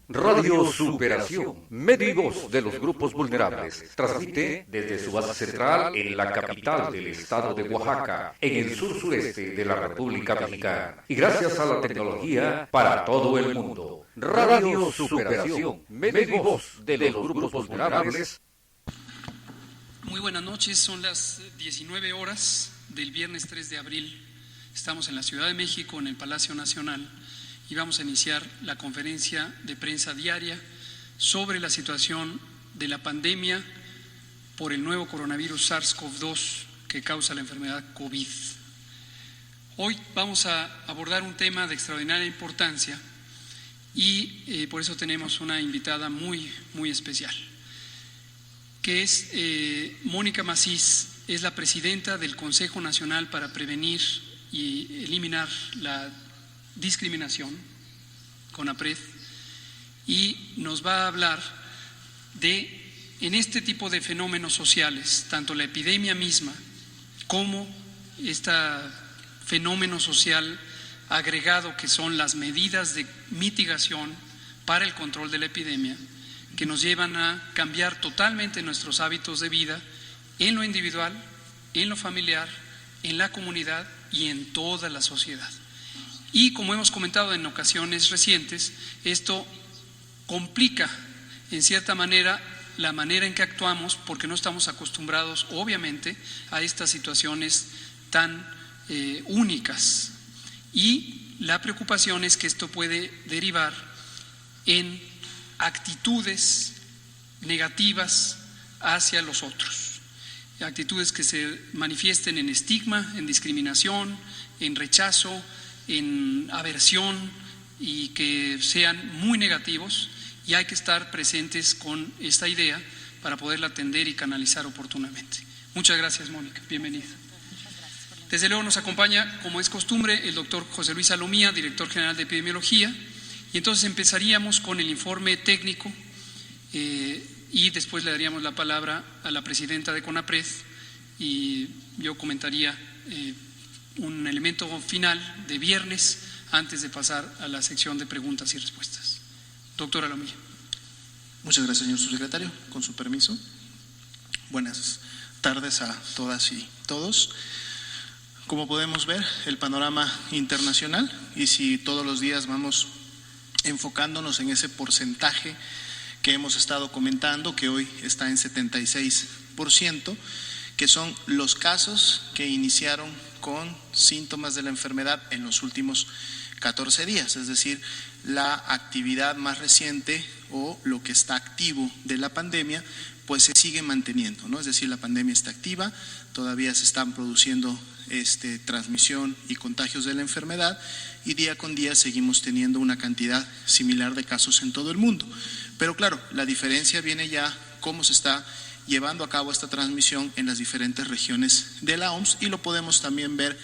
Radio Superación, medio y voz de los grupos vulnerables, transmite desde su base central en la capital del estado de Oaxaca, en el sur-sureste de la República Mexicana. Y gracias a la tecnología, para todo el mundo. Radio Superación, medio y voz de los grupos vulnerables. Muy buenas noches, son las 19 horas del viernes 3 de abril. Estamos en la Ciudad de México, en el Palacio Nacional, y vamos a iniciar la conferencia de prensa diaria sobre la situación de la pandemia por el nuevo coronavirus SARS-CoV-2 que causa la enfermedad COVID. Hoy vamos a abordar un tema de extraordinaria importancia y por eso tenemos una invitada muy especial, que es Mónica Macís, es la presidenta del Consejo Nacional para Prevenir y Eliminar la Discriminación, CONAPRED, y nos va a hablar de, en este tipo de fenómenos sociales, tanto la epidemia misma como este fenómeno social agregado que son las medidas de mitigación para el control de la epidemia, que nos llevan a cambiar totalmente nuestros hábitos de vida en lo individual, en lo familiar, en la comunidad y en toda la sociedad. Y como hemos comentado en ocasiones recientes, esto complica en cierta manera la manera en que actuamos, porque no estamos acostumbrados obviamente a estas situaciones tan únicas. Y la preocupación es que esto puede derivar en actitudes negativas hacia los otros, actitudes que se manifiesten en estigma, en discriminación, en rechazo, en aversión y que sean muy negativos, y hay que estar presentes con esta idea para poderla atender y canalizar oportunamente. Muchas gracias, Mónica, bienvenida. Desde luego nos acompaña, como es costumbre, el doctor José Luis Salomía, director general de Epidemiología, y entonces empezaríamos con el informe técnico y después le daríamos la palabra a la presidenta de CONAPRED y yo comentaría un elemento final de viernes antes de pasar a la sección de preguntas y respuestas. Doctora Salomía. Muchas gracias, señor subsecretario. Con su permiso. Buenas tardes a todas y todos. Como podemos ver, el panorama internacional, y si todos los días vamos enfocándonos en ese porcentaje que hemos estado comentando, que hoy está en 76%, que son los casos que iniciaron con síntomas de la enfermedad en los últimos 14 días, es decir, la actividad más reciente o lo que está activo de la pandemia, pues se sigue manteniendo, ¿no? Es decir, la pandemia está activa, todavía se están produciendo transmisión y contagios de la enfermedad, y día con día seguimos teniendo una cantidad similar de casos en todo el mundo. Pero claro, la diferencia viene ya cómo se está llevando a cabo esta transmisión en las diferentes regiones de la OMS, y lo podemos también ver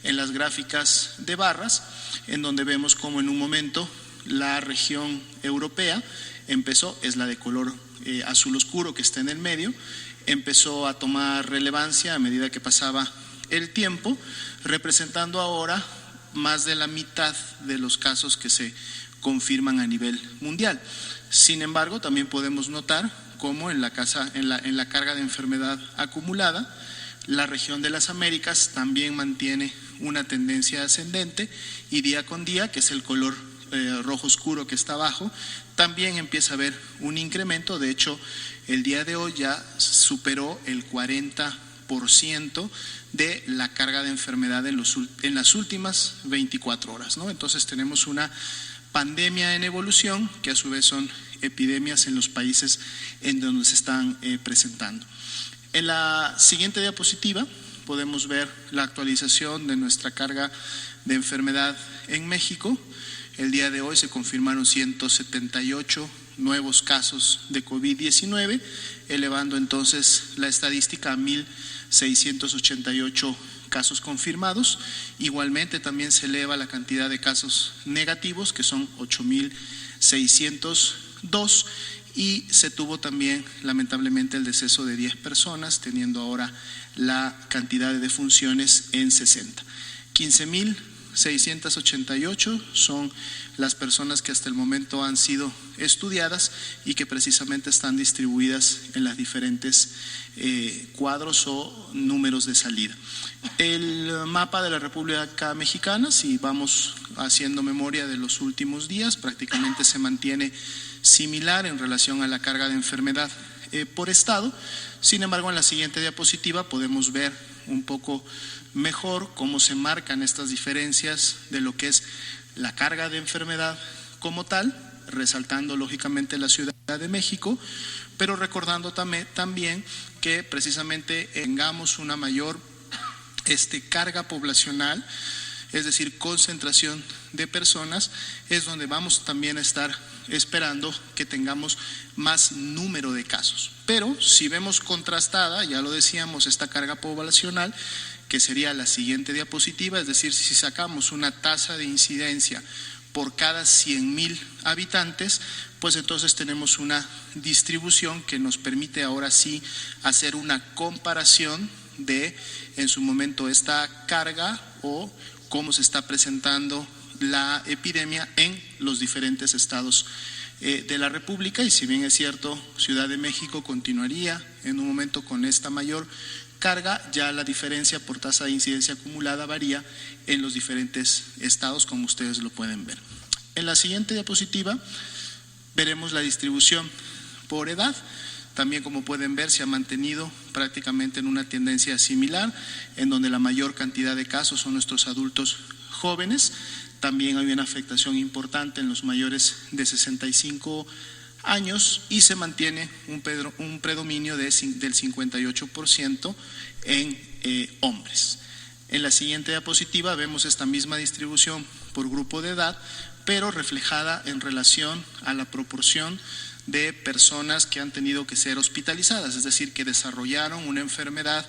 en las gráficas de barras, en donde vemos cómo en un momento la región europea empezó, es la de color azul oscuro que está en el medio, empezó a tomar relevancia a medida que pasaba el tiempo, representando ahora más de la mitad de los casos que se confirman a nivel mundial. Sin embargo, también podemos notar cómo en la carga de enfermedad acumulada, la región de las Américas también mantiene una tendencia ascendente, y día con día, que es el color rojo oscuro que está abajo, también empieza a haber un incremento. De hecho, el día de hoy ya superó el 40% de la carga de enfermedad en las últimas 24 horas, ¿no? Entonces tenemos una pandemia en evolución, que a su vez son epidemias en los países en donde se están presentando. En la siguiente diapositiva podemos ver la actualización de nuestra carga de enfermedad en México. El día de hoy se confirmaron 178 nuevos casos de COVID-19, elevando entonces la estadística a 1,688 casos confirmados. Igualmente también se eleva la cantidad de casos negativos, que son 8,602, y se tuvo también lamentablemente el deceso de 10 personas, teniendo ahora la cantidad de defunciones en 60. 1.688 son las personas que hasta el momento han sido estudiadas y que precisamente están distribuidas en las diferentes cuadros o números de salida. El mapa de la República Mexicana, si vamos haciendo memoria de los últimos días, prácticamente se mantiene similar en relación a la carga de enfermedad por estado. Sin embargo, en la siguiente diapositiva podemos ver un poco mejor cómo se marcan estas diferencias de lo que es la carga de enfermedad como tal, resaltando lógicamente la Ciudad de México, pero recordando también que precisamente tengamos una mayor carga poblacional, es decir, concentración de personas, es donde vamos también a estar esperando que tengamos más número de casos. Pero si vemos contrastada, ya lo decíamos, esta carga poblacional, que sería la siguiente diapositiva, es decir, si sacamos una tasa de incidencia por cada 100,000 habitantes, pues entonces tenemos una distribución que nos permite ahora sí hacer una comparación de en su momento esta carga o cómo se está presentando la epidemia en los diferentes estados de la República. Y si bien es cierto, Ciudad de México continuaría en un momento con esta mayor carga, ya la diferencia por tasa de incidencia acumulada varía en los diferentes estados, como ustedes lo pueden ver. En la siguiente diapositiva veremos la distribución por edad. También, como pueden ver, se ha mantenido prácticamente en una tendencia similar, en donde la mayor cantidad de casos son nuestros adultos jóvenes. También hay una afectación importante en los mayores de 65 años y se mantiene un predominio del 58% en hombres. En la siguiente diapositiva vemos esta misma distribución por grupo de edad, pero reflejada en relación a la proporción de personas que han tenido que ser hospitalizadas, es decir, que desarrollaron una enfermedad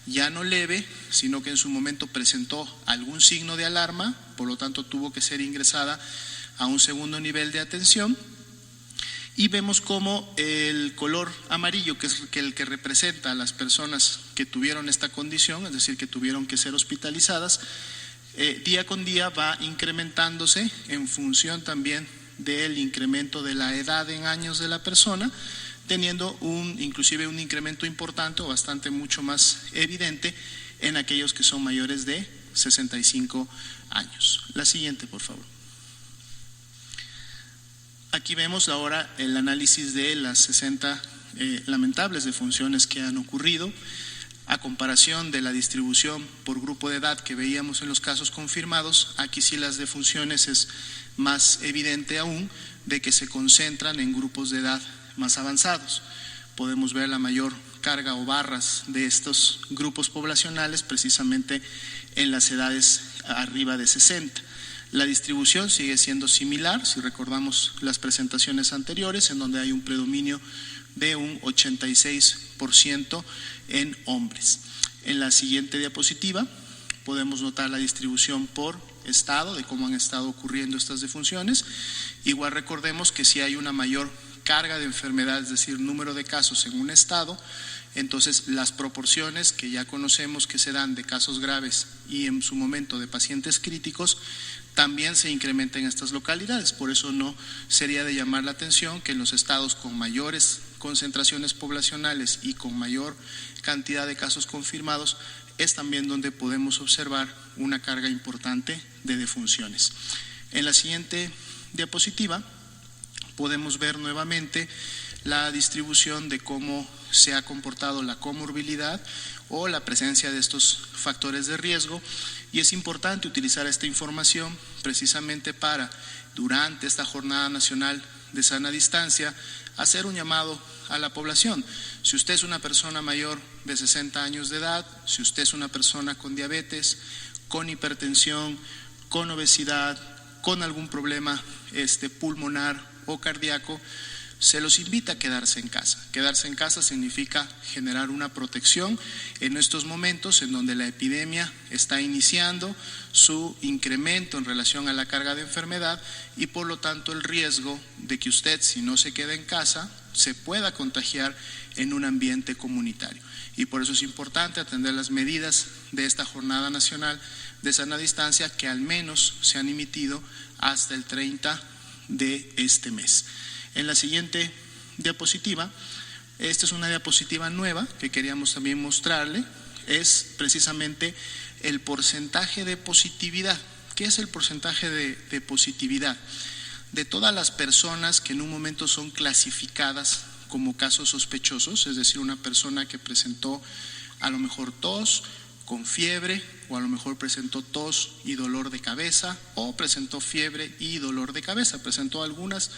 ya no leve, sino que en su momento presentó algún signo de alarma, por lo tanto tuvo que ser ingresada a un segundo nivel de atención. Y vemos cómo el color amarillo, que es el que representa a las personas que tuvieron esta condición, es decir, que tuvieron que ser hospitalizadas, día con día va incrementándose en función también del incremento de la edad en años de la persona, teniendo inclusive un incremento importante o bastante mucho más evidente en aquellos que son mayores de 65 años. La siguiente, por favor. Aquí vemos ahora el análisis de las 60 lamentables defunciones que han ocurrido, a comparación de la distribución por grupo de edad que veíamos en los casos confirmados. Aquí sí las defunciones es más evidente aún de que se concentran en grupos de edad más avanzados. Podemos ver la mayor carga o barras de estos grupos poblacionales precisamente en las edades arriba de 60. La distribución sigue siendo similar, si recordamos las presentaciones anteriores, en donde hay un predominio de un 86% en hombres. En la siguiente diapositiva podemos notar la distribución por estado, de cómo han estado ocurriendo estas defunciones. Igual recordemos que si hay una mayor carga de enfermedad, es decir, número de casos en un estado, entonces las proporciones que ya conocemos que se dan de casos graves y en su momento de pacientes críticos también se incrementan en estas localidades. Por eso no sería de llamar la atención que en los estados con mayores concentraciones poblacionales y con mayor cantidad de casos confirmados es también donde podemos observar una carga importante de defunciones. En la siguiente diapositiva podemos ver nuevamente la distribución de cómo se ha comportado la comorbilidad o la presencia de estos factores de riesgo, y es importante utilizar esta información precisamente para, durante esta Jornada Nacional de Sana Distancia, hacer un llamado a la población. Si usted es una persona mayor de 60 años de edad, si usted es una persona con diabetes, con hipertensión, con obesidad, con algún problema pulmonar o cardíaco, se los invita a quedarse en casa. Quedarse en casa significa generar una protección en estos momentos en donde la epidemia está iniciando su incremento en relación a la carga de enfermedad y por lo tanto el riesgo de que usted, si no se queda en casa, se pueda contagiar en un ambiente comunitario. Y por eso es importante atender las medidas de esta Jornada Nacional de sana distancia que al menos se han emitido hasta el 30 de este mes. En la siguiente diapositiva, esta es una diapositiva nueva que queríamos también mostrarle, es precisamente el porcentaje de positividad. ¿Qué es el porcentaje de positividad? De todas las personas que en un momento son clasificadas como casos sospechosos, es decir, una persona que presentó a lo mejor tos con fiebre, o a lo mejor presentó tos y dolor de cabeza, o presentó fiebre y dolor de cabeza, presentó algunas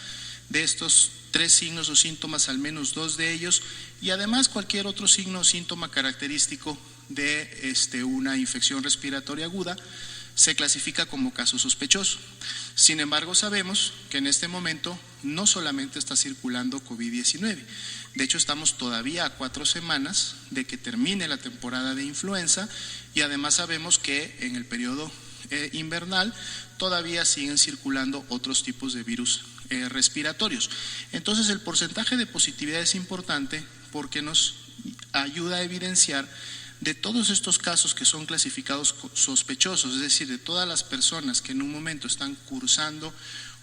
de estos 3 signos o síntomas, al menos 2 de ellos, y además cualquier otro signo o síntoma característico de una infección respiratoria aguda, se clasifica como caso sospechoso. Sin embargo, sabemos que en este momento no solamente está circulando COVID-19, de hecho estamos todavía a 4 semanas de que termine la temporada de influenza, y además sabemos que en el periodo invernal todavía siguen circulando otros tipos de virus respiratorios. Entonces el porcentaje de positividad es importante porque nos ayuda a evidenciar de todos estos casos que son clasificados sospechosos, es decir, de todas las personas que en un momento están cursando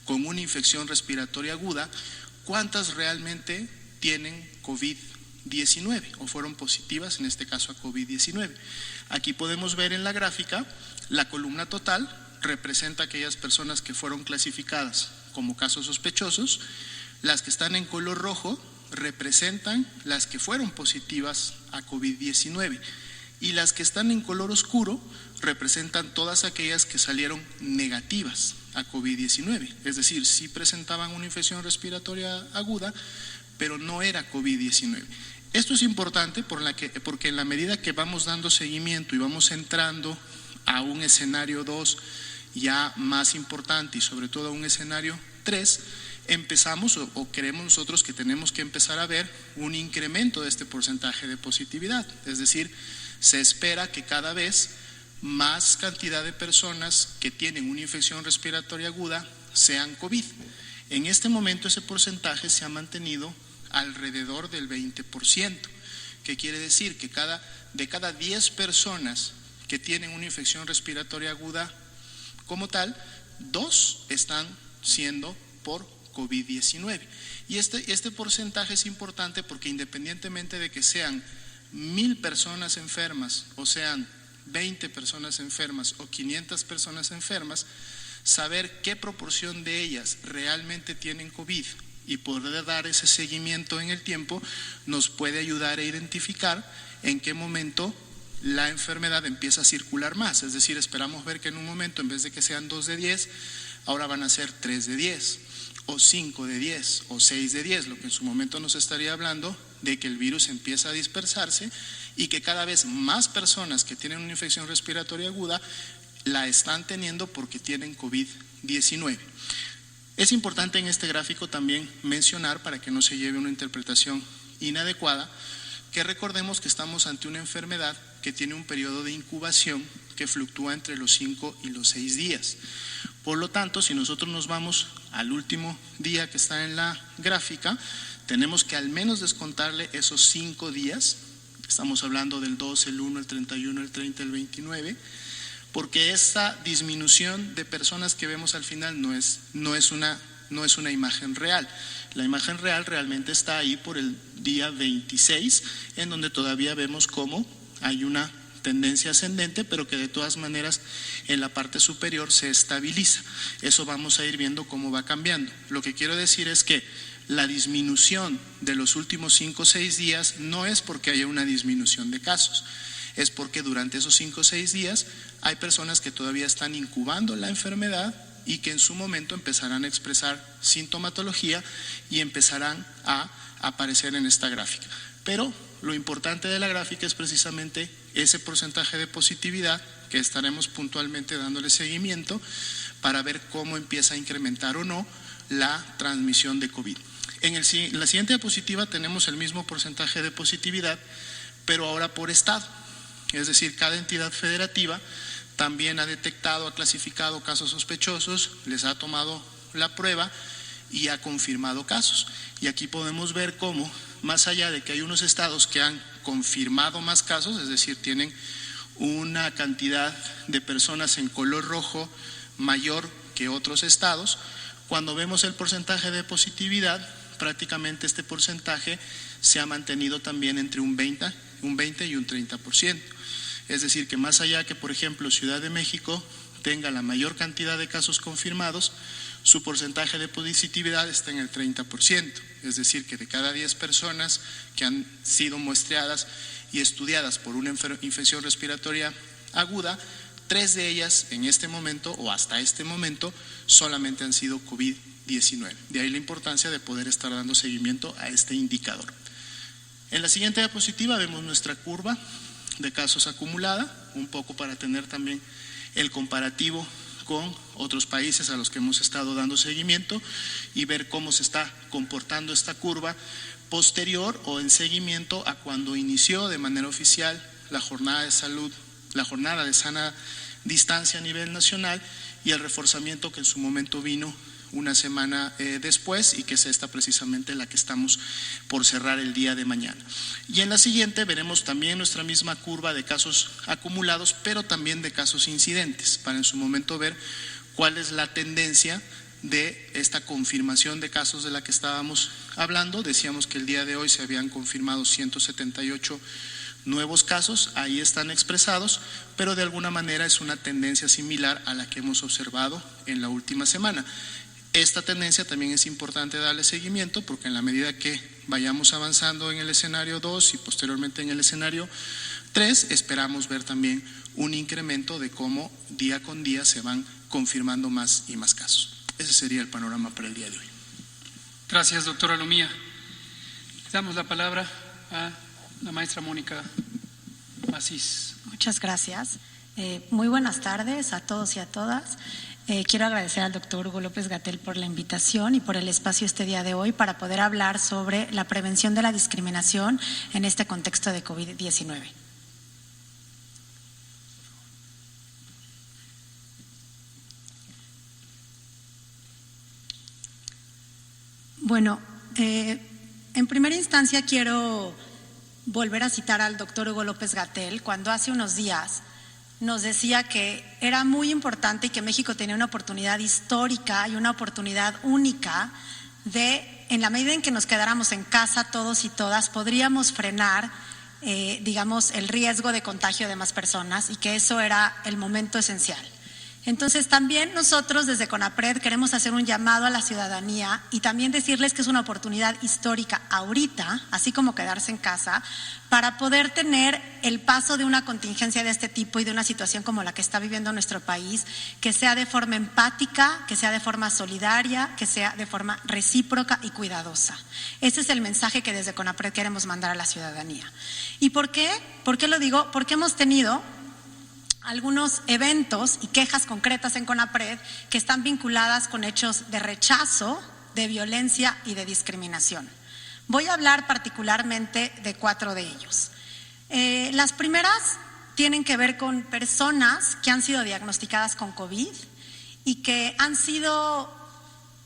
con una infección respiratoria aguda, cuántas realmente tienen COVID-19 o fueron positivas, en este caso a COVID-19. Aquí podemos ver en la gráfica, la columna total representa aquellas personas que fueron clasificadas como casos sospechosos, las que están en color rojo representan las que fueron positivas a COVID-19 y las que están en color oscuro representan todas aquellas que salieron negativas a COVID-19, es decir, sí presentaban una infección respiratoria aguda, pero no era COVID-19. Esto es importante porque en la medida que vamos dando seguimiento y vamos entrando a un escenario 2 ya más importante y sobre todo a un escenario 3, empezamos o creemos nosotros que tenemos que empezar a ver un incremento de este porcentaje de positividad, es decir, se espera que cada vez más cantidad de personas que tienen una infección respiratoria aguda sean COVID. En este momento ese porcentaje se ha mantenido alrededor del 20%, que quiere decir que de cada 10 personas que tienen una infección respiratoria aguda como tal, 2 están siendo por COVID-19. Y este porcentaje es importante porque independientemente de que sean 1000 personas enfermas o sean 20 personas enfermas o 500 personas enfermas, saber qué proporción de ellas realmente tienen COVID y poder dar ese seguimiento en el tiempo nos puede ayudar a identificar en qué momento la enfermedad empieza a circular más. Es decir, esperamos ver que en un momento, en vez de que sean 2 de 10, ahora van a ser 3 de 10 o 5 de 10 o 6 de 10, lo que en su momento nos estaría hablando de que el virus empieza a dispersarse y que cada vez más personas que tienen una infección respiratoria aguda la están teniendo porque tienen COVID-19. Es importante en este gráfico también mencionar, para que no se lleve una interpretación inadecuada, que recordemos que estamos ante una enfermedad que tiene un periodo de incubación que fluctúa entre los 5 y los 6 días. Por lo tanto, si nosotros nos vamos al último día que está en la gráfica, tenemos que al menos descontarle esos 5 días, estamos hablando del 2, el 1, el 31, el 30, el 29, porque esta disminución de personas que vemos al final no es una imagen real. La imagen real realmente está ahí por el día 26, en donde todavía vemos cómo hay una tendencia ascendente, pero que de todas maneras en la parte superior se estabiliza. Eso vamos a ir viendo cómo va cambiando. Lo que quiero decir es que la disminución de los últimos 5 o 6 días no es porque haya una disminución de casos, es porque durante esos 5 o 6 días hay personas que todavía están incubando la enfermedad y que en su momento empezarán a expresar sintomatología y empezarán a aparecer en esta gráfica. Pero lo importante de la gráfica es precisamente ese porcentaje de positividad que estaremos puntualmente dándole seguimiento para ver cómo empieza a incrementar o no la transmisión de COVID. En la siguiente diapositiva tenemos el mismo porcentaje de positividad, pero ahora por estado. Es decir, cada entidad federativa también ha detectado, ha clasificado casos sospechosos, les ha tomado la prueba y ha confirmado casos. Y aquí podemos ver cómo, más allá de que hay unos estados que han confirmado más casos, es decir, tienen una cantidad de personas en color rojo mayor que otros estados. Cuando vemos el porcentaje de positividad, prácticamente este porcentaje se ha mantenido también entre un 20 y un 30%. Es decir, que más allá que, por ejemplo, Ciudad de México tenga la mayor cantidad de casos confirmados, su porcentaje de positividad está en el 30%. Es decir, que de cada 10 personas que han sido muestreadas y estudiadas por una infección respiratoria aguda, 3 de ellas en este momento o hasta este momento solamente han sido COVID-19. De ahí la importancia de poder estar dando seguimiento a este indicador. En la siguiente diapositiva vemos nuestra curva de casos acumulada, un poco para tener también el comparativo con otros países a los que hemos estado dando seguimiento y ver cómo se está comportando esta curva posterior o en seguimiento a cuando inició de manera oficial la jornada de salud, la jornada de sana distancia a nivel nacional y el reforzamiento que en su momento vino una semana después y que es esta precisamente la que estamos por cerrar el día de mañana. Y en la siguiente veremos también nuestra misma curva de casos acumulados, pero también de casos incidentes, para en su momento ver cuál es la tendencia de esta confirmación de casos de la que estábamos hablando. Decíamos que el día de hoy se habían confirmado 178 nuevos casos, ahí están expresados, pero de alguna manera es una tendencia similar a la que hemos observado en la última semana. Esta tendencia también es importante darle seguimiento porque en la medida que vayamos avanzando en el escenario 2 y posteriormente en el escenario 3, esperamos ver también un incremento de cómo día con día se van confirmando más y más casos. Ese sería el panorama para el día de hoy. Gracias, doctora Lomía. Le damos la palabra a la maestra Mónica Macís. Muchas gracias. Muy buenas tardes a todos y a todas. Quiero agradecer al doctor Hugo López-Gatell por la invitación y por el espacio este día de hoy para poder hablar sobre la prevención de la discriminación en este contexto de COVID-19. Bueno, en primera instancia quiero volver a citar al doctor Hugo López-Gatell cuando hace unos días nos decía que era muy importante y que México tenía una oportunidad histórica y una oportunidad única de, en la medida en que nos quedáramos en casa todos y todas, podríamos frenar, digamos, el riesgo de contagio de más personas y que eso era el momento esencial. Entonces también nosotros desde CONAPRED queremos hacer un llamado a la ciudadanía y también decirles que es una oportunidad histórica ahorita, así como quedarse en casa, para poder tener el paso de una contingencia de este tipo y de una situación como la que está viviendo nuestro país, que sea de forma empática, que sea de forma solidaria, que sea de forma recíproca y cuidadosa. Ese es el mensaje que desde CONAPRED queremos mandar a la ciudadanía. ¿Y por qué? ¿Por qué lo digo? Porque hemos tenido algunos eventos y quejas concretas en CONAPRED que están vinculadas con hechos de rechazo, de violencia y de discriminación. Voy a hablar particularmente de 4 de ellos. Las primeras tienen que ver con personas que han sido diagnosticadas con COVID y que han sido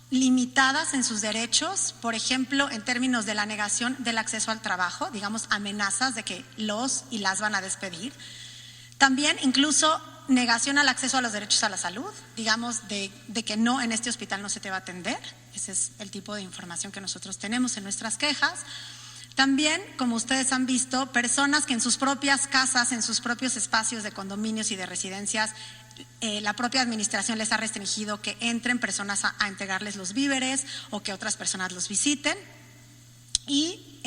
limitadas en sus derechos, por ejemplo, en términos de la negación del acceso al trabajo, digamos, amenazas de que los y las van a despedir. También incluso negación al acceso a los derechos a la salud, digamos de que no, en este hospital no se te va a atender. Ese es el tipo de información que nosotros tenemos en nuestras quejas. También, como ustedes han visto, personas que en sus propias casas, en sus propios espacios de condominios y de residencias, la propia administración les ha restringido que entren personas a entregarles los víveres o que otras personas los visiten. Y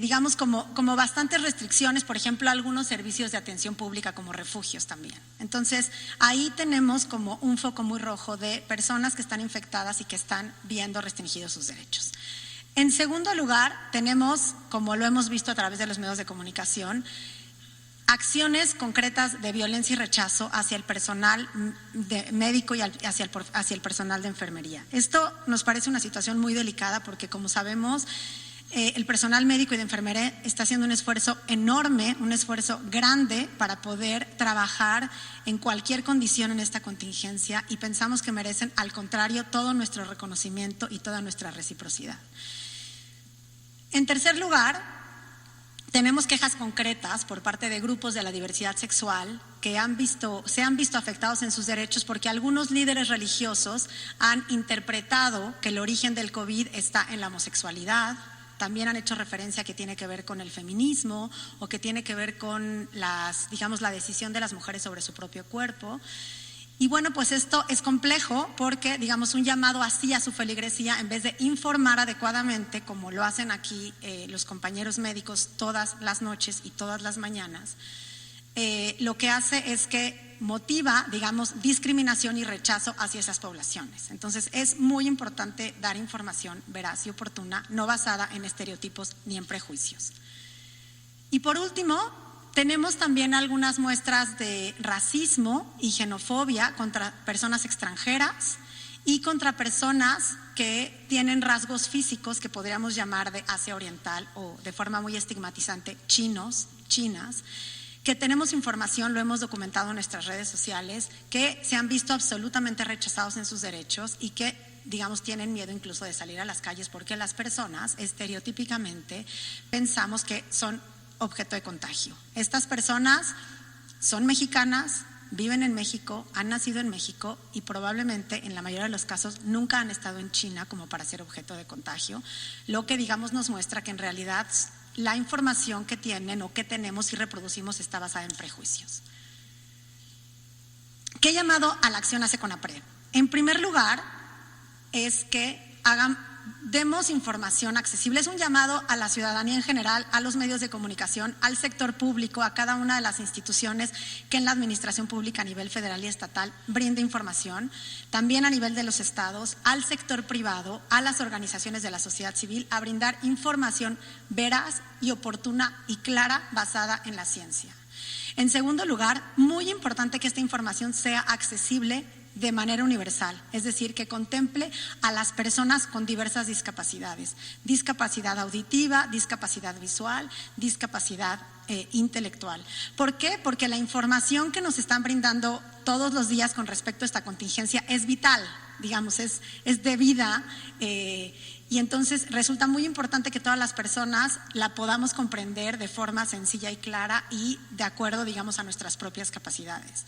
digamos como bastantes restricciones, por ejemplo, algunos servicios de atención pública como refugios también. Entonces, ahí tenemos como un foco muy rojo de personas que están infectadas y que están viendo restringidos sus derechos. En segundo lugar, tenemos, como lo hemos visto a través de los medios de comunicación, acciones concretas de violencia y rechazo hacia el personal médico y hacia el personal de enfermería. Esto nos parece una situación muy delicada porque, como sabemos, el personal médico y de enfermería está haciendo un esfuerzo enorme, un esfuerzo grande para poder trabajar en cualquier condición en esta contingencia y pensamos que merecen, al contrario, todo nuestro reconocimiento y toda nuestra reciprocidad. En tercer lugar, Tenemos quejas concretas por parte de grupos de la diversidad sexual que se han visto afectados en sus derechos porque algunos líderes religiosos han interpretado que el origen del COVID está en la homosexualidad. También han hecho referencia que tiene que ver con el feminismo o que tiene que ver con la decisión de las mujeres sobre su propio cuerpo. Y bueno, pues esto es complejo porque, un llamado así a su feligresía, en vez de informar adecuadamente, como lo hacen aquí los compañeros médicos todas las noches y todas las mañanas, lo que hace es que motiva, discriminación y rechazo hacia esas poblaciones. Entonces, es muy importante dar información veraz y oportuna, no basada en estereotipos ni en prejuicios. Y por último, tenemos también algunas muestras de racismo y xenofobia contra personas extranjeras y contra personas que tienen rasgos físicos que podríamos llamar de Asia Oriental o de forma muy estigmatizante chinos, chinas, que tenemos información, lo hemos documentado en nuestras redes sociales, que se han visto absolutamente rechazados en sus derechos y que, tienen miedo incluso de salir a las calles porque las personas estereotípicamente pensamos que son objeto de contagio. Estas personas son mexicanas, viven en México, han nacido en México y probablemente en la mayoría de los casos nunca han estado en China como para ser objeto de contagio, lo que nos muestra que en realidad la información que tienen o que tenemos y reproducimos está basada en prejuicios. ¿Qué llamado a la acción hace CONAPRED? En primer lugar, es que demos información accesible. Es un llamado a la ciudadanía en general, a los medios de comunicación, al sector público, a cada una de las instituciones que en la administración pública a nivel federal y estatal brinda información, también a nivel de los estados, al sector privado, a las organizaciones de la sociedad civil, a brindar información veraz y oportuna y clara basada en la ciencia. En segundo lugar, muy importante que esta información sea accesible de manera universal, es decir, que contemple a las personas con diversas discapacidades, discapacidad auditiva, discapacidad visual, discapacidad intelectual. ¿Por qué? Porque la información que nos están brindando todos los días con respecto a esta contingencia es vital, es de vida y entonces resulta muy importante que todas las personas la podamos comprender de forma sencilla y clara y de acuerdo, a nuestras propias capacidades.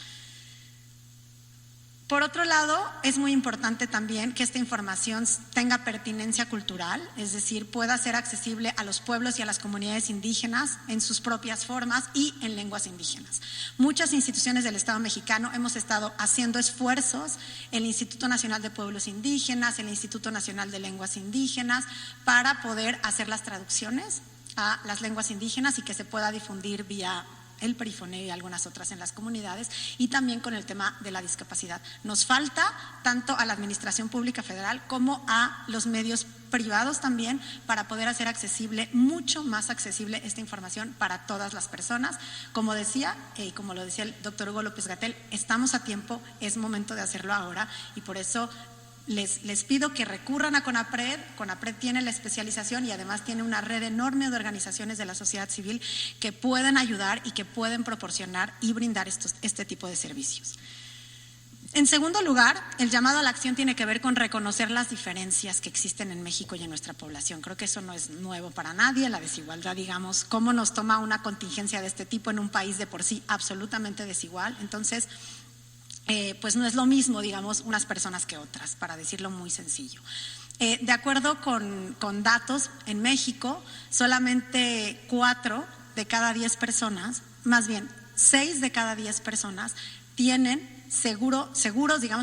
Por otro lado, es muy importante también que esta información tenga pertinencia cultural, es decir, pueda ser accesible a los pueblos y a las comunidades indígenas en sus propias formas y en lenguas indígenas. Muchas instituciones del Estado mexicano hemos estado haciendo esfuerzos, el Instituto Nacional de Pueblos Indígenas, el Instituto Nacional de Lenguas Indígenas, para poder hacer las traducciones a las lenguas indígenas y que se pueda difundir vía el perifoneo y algunas otras en las comunidades, y también con el tema de la discapacidad. Nos falta tanto a la Administración Pública Federal como a los medios privados también para poder hacer accesible, mucho más accesible esta información para todas las personas. Como decía, y como lo decía el doctor Hugo López-Gatell, estamos a tiempo, es momento de hacerlo ahora y por eso les pido que recurran a CONAPRED. CONAPRED tiene la especialización y además tiene una red enorme de organizaciones de la sociedad civil que pueden ayudar y que pueden proporcionar y brindar este tipo de servicios. En segundo lugar, el llamado a la acción tiene que ver con reconocer las diferencias que existen en México y en nuestra población. Creo que eso no es nuevo para nadie, la desigualdad, cómo nos toma una contingencia de este tipo en un país de por sí absolutamente desigual. Entonces, pues no es lo mismo, unas personas que otras, para decirlo muy sencillo. De acuerdo con datos, en México, solamente 4 de cada 10 personas, más bien 6 de cada 10 personas tienen seguros,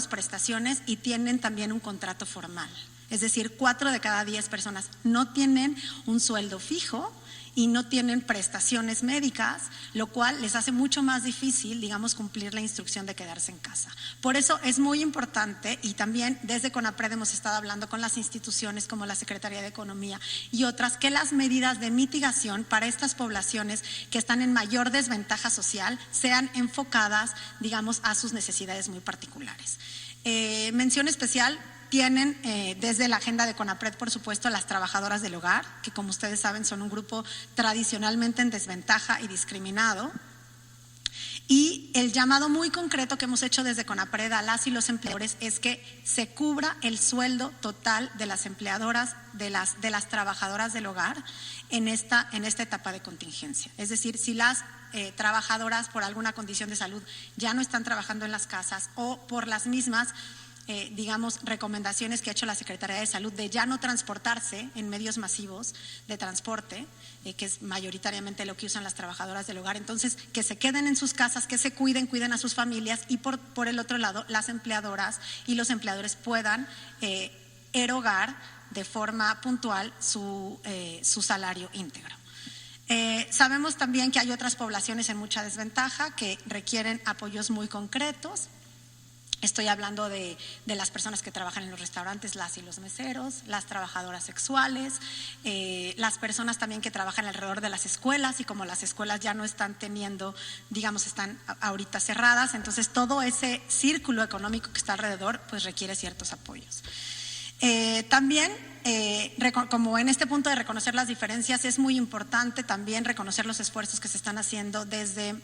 prestaciones y tienen también un contrato formal. Es decir, 4 de cada 10 personas no tienen un sueldo fijo y no tienen prestaciones médicas, lo cual les hace mucho más difícil, cumplir la instrucción de quedarse en casa. Por eso es muy importante, y también desde CONAPRED hemos estado hablando con las instituciones como la Secretaría de Economía y otras, que las medidas de mitigación para estas poblaciones que están en mayor desventaja social sean enfocadas, a sus necesidades muy particulares. Mención especial tienen desde la agenda de CONAPRED, por supuesto, las trabajadoras del hogar, que como ustedes saben son un grupo tradicionalmente en desventaja y discriminado. Y el llamado muy concreto que hemos hecho desde CONAPRED a las y los empleadores es que se cubra el sueldo total de las empleadoras, de las trabajadoras del hogar en esta etapa de contingencia. Es decir, si las trabajadoras por alguna condición de salud ya no están trabajando en las casas o por las mismas recomendaciones que ha hecho la Secretaría de Salud de ya no transportarse en medios masivos de transporte, que es mayoritariamente lo que usan las trabajadoras del hogar, entonces que se queden en sus casas, que se cuiden a sus familias y por el otro lado las empleadoras y los empleadores puedan erogar de forma puntual su salario íntegro. Sabemos también que hay otras poblaciones en mucha desventaja que requieren apoyos muy concretos. Estoy hablando de las personas que trabajan en los restaurantes, las y los meseros, las trabajadoras sexuales, las personas también que trabajan alrededor de las escuelas, y como las escuelas ya no están teniendo, están ahorita cerradas, entonces todo ese círculo económico que está alrededor pues requiere ciertos apoyos. También, como en este punto de reconocer las diferencias, es muy importante también reconocer los esfuerzos que se están haciendo desde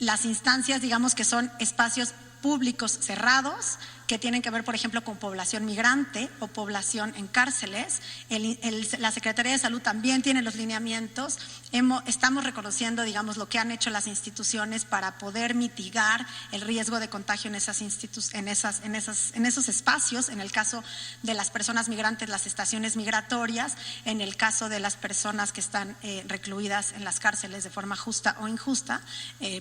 las instancias, que son espacios públicos cerrados, que tienen que ver, por ejemplo, con población migrante o población en cárceles. La Secretaría de Salud también tiene los lineamientos. Estamos reconociendo, lo que han hecho las instituciones para poder mitigar el riesgo de contagio en esos espacios. En el caso de las personas migrantes, las estaciones migratorias. En el caso de las personas que están recluidas en las cárceles de forma justa o injusta,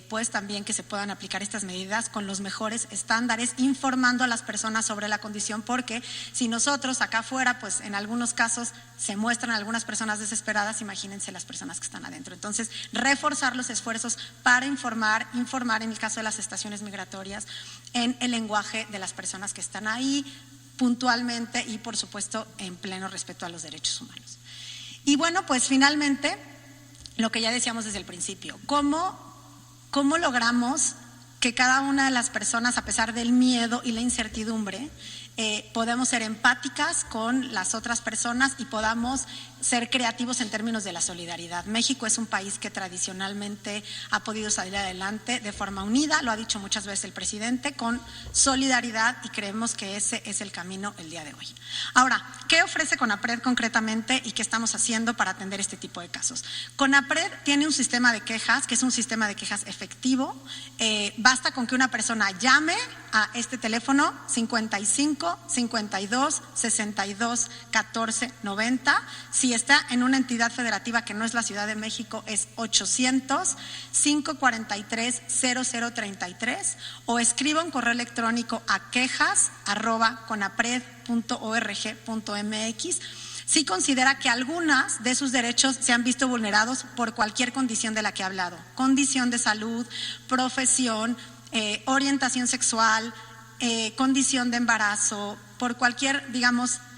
pues también que se puedan aplicar estas medidas con los mejores estándares, informando a las personas sobre la condición, porque si nosotros acá afuera, pues en algunos casos se muestran algunas personas desesperadas, imagínense las personas que están adentro. Entonces, reforzar los esfuerzos para informar en el caso de las estaciones migratorias, en el lenguaje de las personas que están ahí, puntualmente y por supuesto en pleno respeto a los derechos humanos. Y bueno, pues finalmente, lo que ya decíamos desde el principio, ¿cómo logramos que cada una de las personas, a pesar del miedo y la incertidumbre, podemos ser empáticas con las otras personas y podamos ser creativos en términos de la solidaridad? México es un país que tradicionalmente ha podido salir adelante de forma unida, lo ha dicho muchas veces el presidente, con solidaridad, y creemos que ese es el camino el día de hoy. Ahora, ¿qué ofrece CONAPRED concretamente y qué estamos haciendo para atender este tipo de casos? CONAPRED tiene un sistema de quejas, que es un sistema de quejas efectivo. Basta con que una persona llame a este teléfono 55 52 62 14 90. Si está en una entidad federativa que no es la Ciudad de México, es 800 543 0033, o escriba un correo electrónico a quejas@conapred.org.mx si considera que algunas de sus derechos se han visto vulnerados por cualquier condición de la que he hablado: condición de salud, profesión, orientación sexual, condición de embarazo, por cualquier,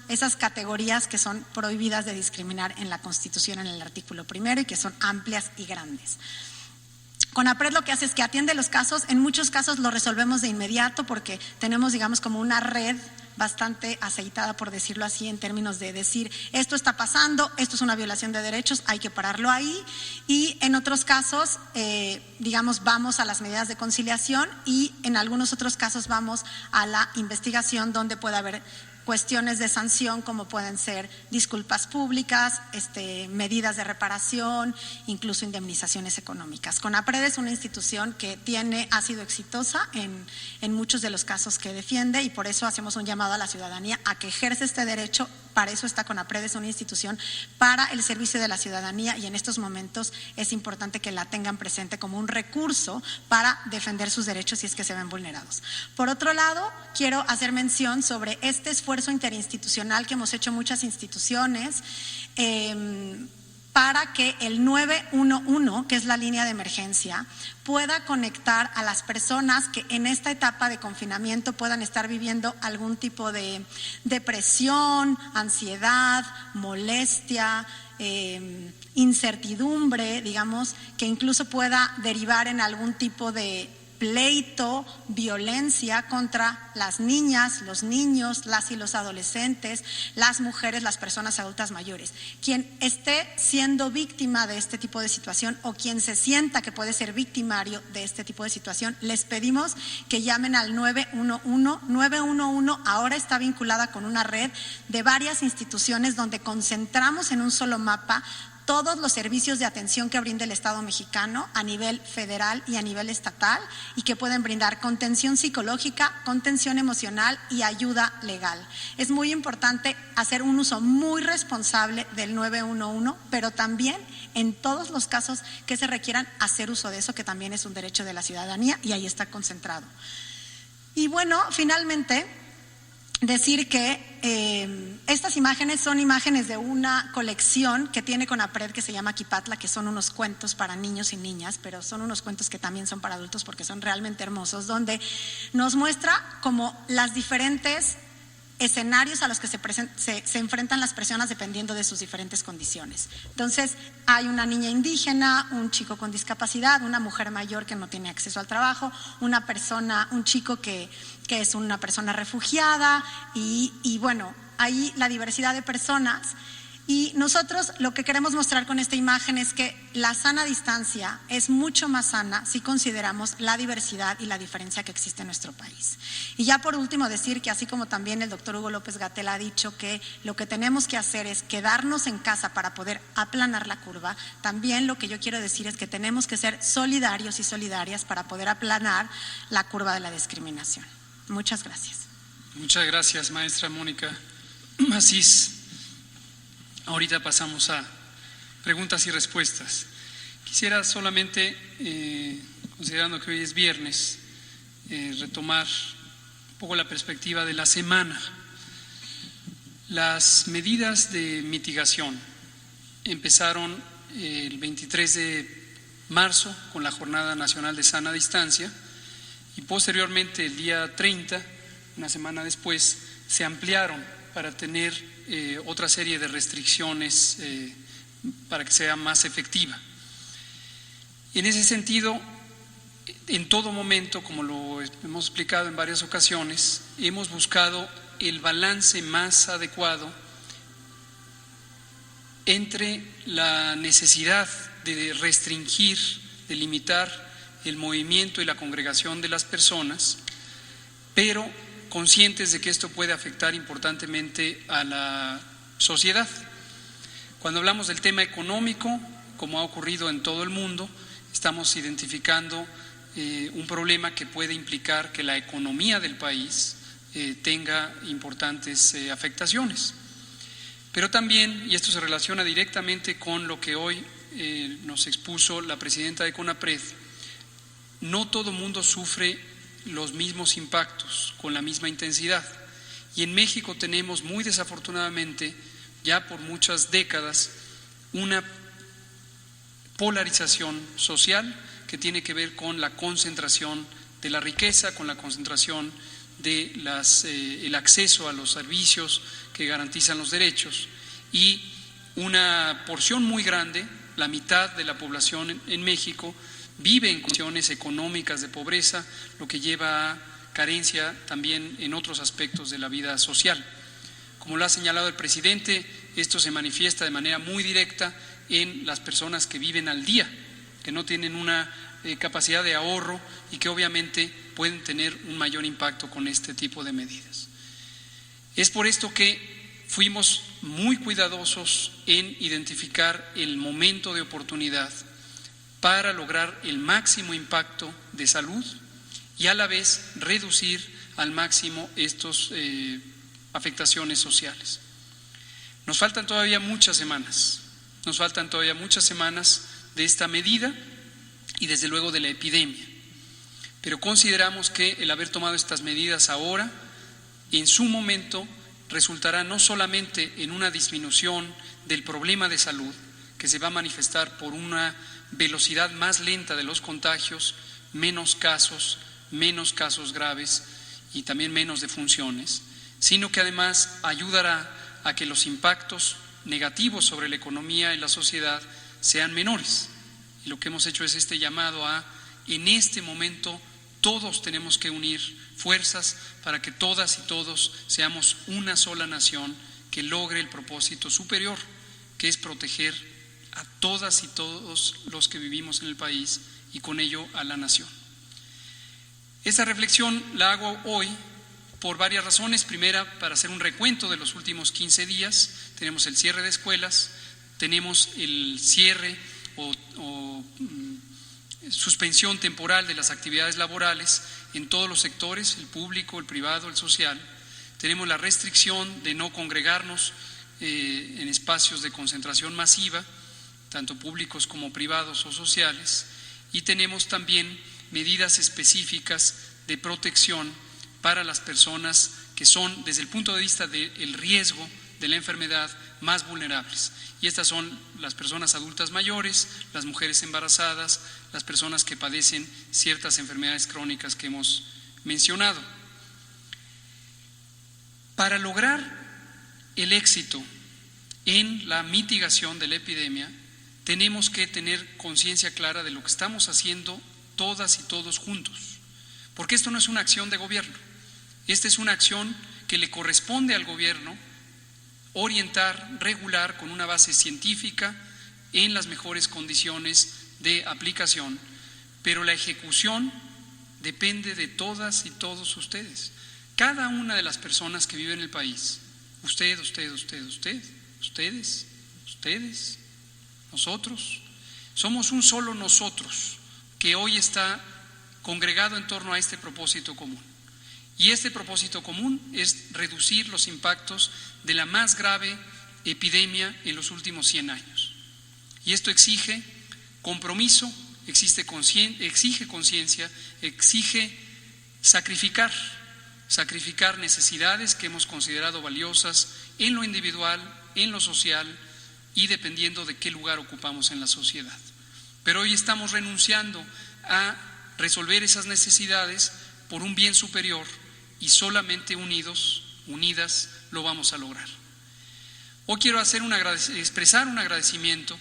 esas categorías que son prohibidas de discriminar en la Constitución, en el artículo 1, y que son amplias y grandes. CONAPRED lo que hace es que atiende los casos. En muchos casos lo resolvemos de inmediato porque tenemos, como una red bastante aceitada, por decirlo así, en términos de decir: esto está pasando, esto es una violación de derechos, hay que pararlo ahí. Y en otros casos, vamos a las medidas de conciliación, y en algunos otros casos vamos a la investigación, donde puede haber cuestiones de sanción, como pueden ser disculpas públicas, medidas de reparación, incluso indemnizaciones económicas. CONAPRED es una institución que ha sido exitosa en muchos de los casos que defiende, y por eso hacemos un llamado a la ciudadanía a que ejerce este derecho. Para eso está CONAPRED, es una institución para el servicio de la ciudadanía, y en estos momentos es importante que la tengan presente como un recurso para defender sus derechos si es que se ven vulnerados. Por otro lado, quiero hacer mención sobre este esfuerzo interinstitucional que hemos hecho muchas instituciones para que el 911, que es la línea de emergencia, pueda conectar a las personas que en esta etapa de confinamiento puedan estar viviendo algún tipo de depresión, ansiedad, molestia, incertidumbre, que incluso pueda derivar en algún tipo de pleito, violencia contra las niñas, los niños, las y los adolescentes, las mujeres, las personas adultas mayores. Quien esté siendo víctima de este tipo de situación o quien se sienta que puede ser victimario de este tipo de situación, les pedimos que llamen al 911. 911 ahora está vinculada con una red de varias instituciones donde concentramos en un solo mapa todos los servicios de atención que brinda el Estado mexicano a nivel federal y a nivel estatal, y que pueden brindar contención psicológica, contención emocional y ayuda legal. Es muy importante hacer un uso muy responsable del 911, pero también en todos los casos que se requieran hacer uso de eso, que también es un derecho de la ciudadanía y ahí está concentrado. Y bueno, finalmente decir que estas imágenes son imágenes de una colección que tiene CONAPRED que se llama Quipatla, que son unos cuentos para niños y niñas, pero son unos cuentos que también son para adultos porque son realmente hermosos, donde nos muestra como las diferentes escenarios a los que se enfrentan las personas dependiendo de sus diferentes condiciones. Entonces, hay una niña indígena, un chico con discapacidad, una mujer mayor que no tiene acceso al trabajo, un chico que es una persona refugiada y bueno, ahí la diversidad de personas. Y nosotros lo que queremos mostrar con esta imagen es que la sana distancia es mucho más sana si consideramos la diversidad y la diferencia que existe en nuestro país. Y ya por último decir que así como también el doctor Hugo López-Gatell ha dicho que lo que tenemos que hacer es quedarnos en casa para poder aplanar la curva, también lo que yo quiero decir es que tenemos que ser solidarios y solidarias para poder aplanar la curva de la discriminación. Muchas gracias. Muchas gracias, maestra Mónica Macís. Ahorita pasamos a preguntas y respuestas. Quisiera solamente, considerando que hoy es viernes, retomar un poco la perspectiva de la semana. Las medidas de mitigación empezaron el 23 de marzo con la Jornada Nacional de Sana Distancia y posteriormente el día 30, una semana después, se ampliaron para tener otra serie de restricciones para que sea más efectiva. En ese sentido, en todo momento, como lo hemos explicado en varias ocasiones, hemos buscado el balance más adecuado entre la necesidad de restringir, de limitar el movimiento y la congregación de las personas, pero conscientes de que esto puede afectar importantemente a la sociedad. Cuando hablamos del tema económico, como ha ocurrido en todo el mundo, estamos identificando un problema que puede implicar que la economía del país tenga importantes afectaciones. Pero también, y esto se relaciona directamente con lo que hoy nos expuso la presidenta de CONAPRED, no todo mundo sufre los mismos impactos con la misma intensidad. Y en México tenemos, muy desafortunadamente, ya por muchas décadas, una polarización social que tiene que ver con la concentración de la riqueza, con la concentración de el acceso a los servicios que garantizan los derechos, y una porción muy grande, la mitad de la población en México, vive en condiciones económicas de pobreza, lo que lleva a carencia también en otros aspectos de la vida social. Como lo ha señalado el presidente, esto se manifiesta de manera muy directa en las personas que viven al día, que no tienen una capacidad de ahorro y que obviamente pueden tener un mayor impacto con este tipo de medidas. Es por esto que fuimos muy cuidadosos en identificar el momento de oportunidad para lograr el máximo impacto de salud y a la vez reducir al máximo estas afectaciones sociales. Nos faltan todavía muchas semanas de esta medida y desde luego de la epidemia, pero consideramos que el haber tomado estas medidas ahora, en su momento, resultará no solamente en una disminución del problema de salud, que se va a manifestar por una velocidad más lenta de los contagios, menos casos graves y también menos defunciones, sino que además ayudará a que los impactos negativos sobre la economía y la sociedad sean menores. Y lo que hemos hecho es este llamado a, en este momento, Todos tenemos que unir fuerzas para que todas y todos seamos una sola nación que logre el propósito superior, que es proteger a todas y todos los que vivimos en el país y con ello a la nación. Esta reflexión la hago hoy por varias razones. Primera, para hacer un recuento de los últimos 15 días. Tenemos el cierre de escuelas, tenemos el cierre o suspensión temporal de las actividades laborales en todos los sectores, el público, el privado, el social. Tenemos la restricción de no congregarnos en espacios de concentración masiva, tanto públicos como privados o sociales, y tenemos también medidas específicas de protección para las personas que son, desde el punto de vista del riesgo de la enfermedad, más vulnerables. Y estas son las personas adultas mayores, las mujeres embarazadas, las personas que padecen ciertas enfermedades crónicas que hemos mencionado. Para lograr el éxito en la mitigación de la epidemia, tenemos que tener conciencia clara de lo que estamos haciendo todas y todos juntos, porque esto no es una acción de gobierno, esta es una acción que le corresponde al gobierno orientar, regular con una base científica en las mejores condiciones de aplicación, pero la ejecución depende de todas y todos ustedes. Cada una de las personas que viven en el país, usted, ustedes, nosotros, somos un solo nosotros que hoy está congregado en torno a este propósito común. Y este propósito común es reducir los impactos de la más grave epidemia en los últimos 100 años. Y esto exige compromiso, exige conciencia, exige sacrificar necesidades que hemos considerado valiosas en lo individual, en lo social y dependiendo de qué lugar ocupamos en la sociedad. Pero hoy estamos renunciando a resolver esas necesidades por un bien superior y solamente unidas, lo vamos a lograr. Hoy quiero expresar un agradecimiento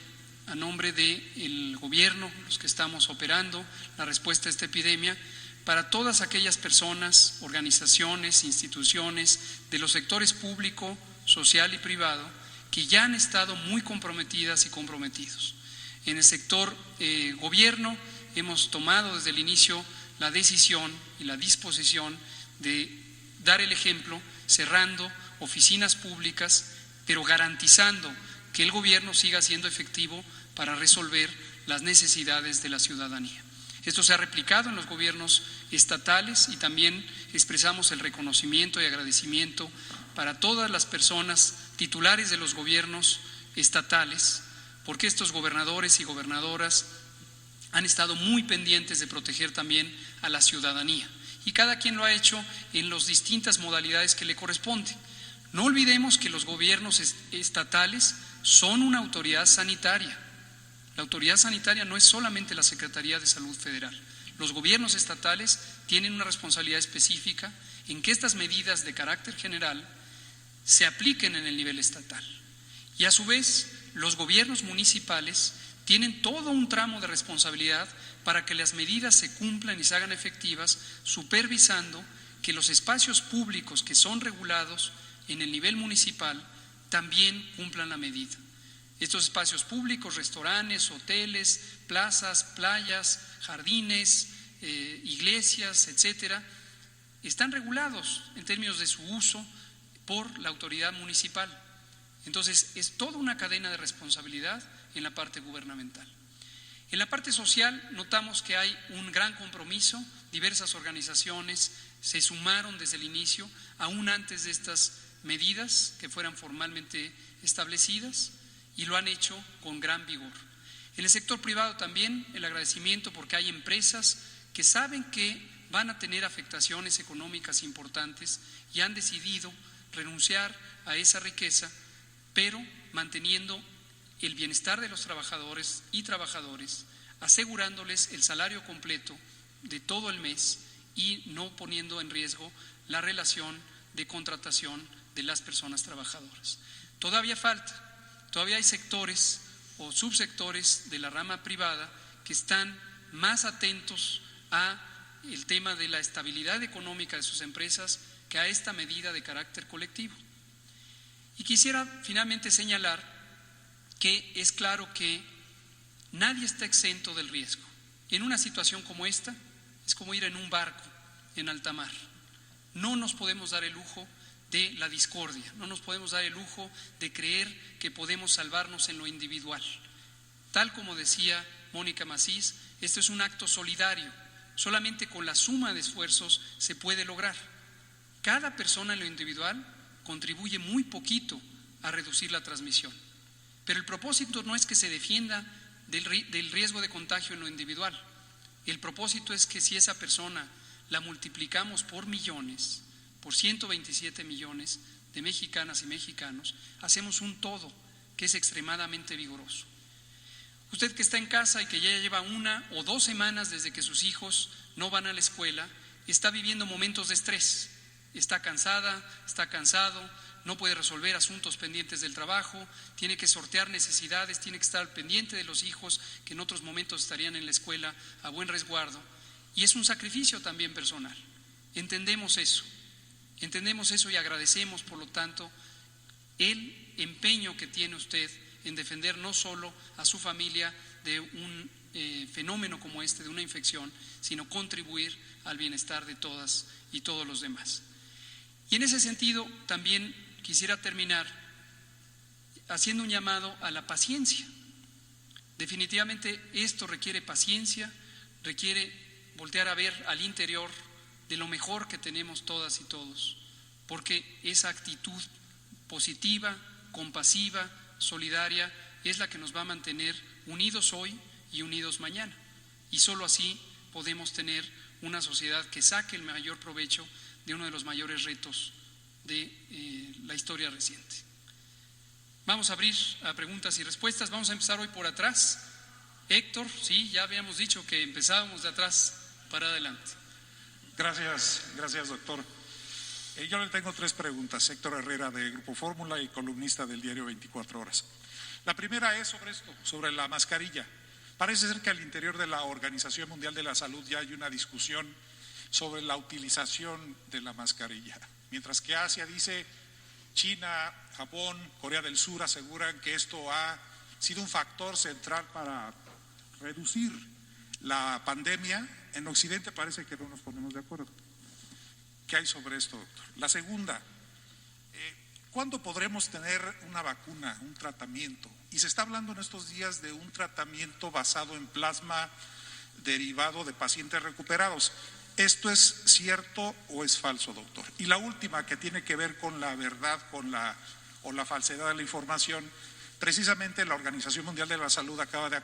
a nombre del gobierno, los que estamos operando la respuesta a esta epidemia, para todas aquellas personas, organizaciones, instituciones de los sectores público, social y privado que ya han estado muy comprometidas y comprometidos. En el sector gobierno hemos tomado desde el inicio la decisión y la disposición de dar el ejemplo, cerrando oficinas públicas, pero garantizando que el gobierno siga siendo efectivo para resolver las necesidades de la ciudadanía. Esto se ha replicado en los gobiernos estatales y también expresamos el reconocimiento y agradecimiento para todas las personas titulares de los gobiernos estatales, porque estos gobernadores y gobernadoras han estado muy pendientes de proteger también a la ciudadanía y cada quien lo ha hecho en las distintas modalidades que le corresponde. No olvidemos que los gobiernos estatales son una autoridad sanitaria. La autoridad sanitaria no es solamente la Secretaría de Salud Federal. Los gobiernos estatales tienen una responsabilidad específica en que estas medidas de carácter general se apliquen en el nivel estatal. Y a su vez, los gobiernos municipales tienen todo un tramo de responsabilidad para que las medidas se cumplan y se hagan efectivas, supervisando que los espacios públicos que son regulados en el nivel municipal también cumplan la medida. Estos espacios públicos, restaurantes, hoteles, plazas, playas, jardines, iglesias, etcétera, están regulados en términos de su uso por la autoridad municipal. Entonces, es toda una cadena de responsabilidad en la parte gubernamental. En la parte social notamos que hay un gran compromiso, diversas organizaciones se sumaron desde el inicio, aún antes de estas medidas que fueran formalmente establecidas, y lo han hecho con gran vigor. En el sector privado también el agradecimiento porque hay empresas que saben que van a tener afectaciones económicas importantes y han decidido renunciar a esa riqueza, pero manteniendo el bienestar de los trabajadores y trabajadoras, asegurándoles el salario completo de todo el mes y no poniendo en riesgo la relación de contratación de las personas trabajadoras. Todavía falta. Todavía hay sectores o subsectores de la rama privada que están más atentos a el tema de la estabilidad económica de sus empresas que a esta medida de carácter colectivo. Y quisiera finalmente señalar que es claro que nadie está exento del riesgo. En una situación como esta es como ir en un barco en alta mar. No nos podemos dar el lujo de la discordia, no nos podemos dar el lujo de creer que podemos salvarnos en lo individual. Tal como decía Mónica Macís, esto es un acto solidario, solamente con la suma de esfuerzos se puede lograr. Cada persona en lo individual contribuye muy poquito a reducir la transmisión, pero el propósito no es que se defienda del riesgo de contagio en lo individual. El propósito es que si esa persona la multiplicamos por millones, por 127 millones de mexicanas y mexicanos, hacemos un todo que es extremadamente vigoroso. Usted que está en casa y que ya lleva 1 o 2 semanas desde que sus hijos no van a la escuela, está viviendo momentos de estrés, está cansada, está cansado, no puede resolver asuntos pendientes del trabajo, tiene que sortear necesidades, tiene que estar al pendiente de los hijos que en otros momentos estarían en la escuela a buen resguardo, y es un sacrificio también personal. Entendemos eso y agradecemos, por lo tanto, el empeño que tiene usted en defender no solo a su familia de un fenómeno como este, de una infección, sino contribuir al bienestar de todas y todos los demás. Y en ese sentido también quisiera terminar haciendo un llamado a la paciencia. Definitivamente esto requiere paciencia, requiere voltear a ver al interior de lo mejor que tenemos todas y todos, porque esa actitud positiva, compasiva, solidaria, es la que nos va a mantener unidos hoy y unidos mañana. Y solo así podemos tener una sociedad que saque el mayor provecho de uno de los mayores retos de la historia reciente. Vamos a abrir a preguntas y respuestas. Vamos a empezar hoy por atrás. Héctor, sí, ya habíamos dicho que empezábamos de atrás para adelante. Gracias, doctor. Yo le tengo 3 preguntas. Héctor Herrera, de Grupo Fórmula y columnista del diario 24 Horas. La primera es sobre esto, sobre la mascarilla. Parece ser que al interior de la Organización Mundial de la Salud ya hay una discusión sobre la utilización de la mascarilla. Mientras que Asia dice, China, Japón, Corea del Sur aseguran que esto ha sido un factor central para reducir la pandemia, en Occidente parece que no nos ponemos de acuerdo. ¿Qué hay sobre esto, doctor? La segunda, ¿cuándo podremos tener una vacuna, un tratamiento? Y se está hablando en estos días de un tratamiento basado en plasma derivado de pacientes recuperados. ¿Esto es cierto o es falso, doctor? Y la última, que tiene que ver con la verdad o la falsedad de la información. Precisamente la Organización Mundial de la Salud acaba de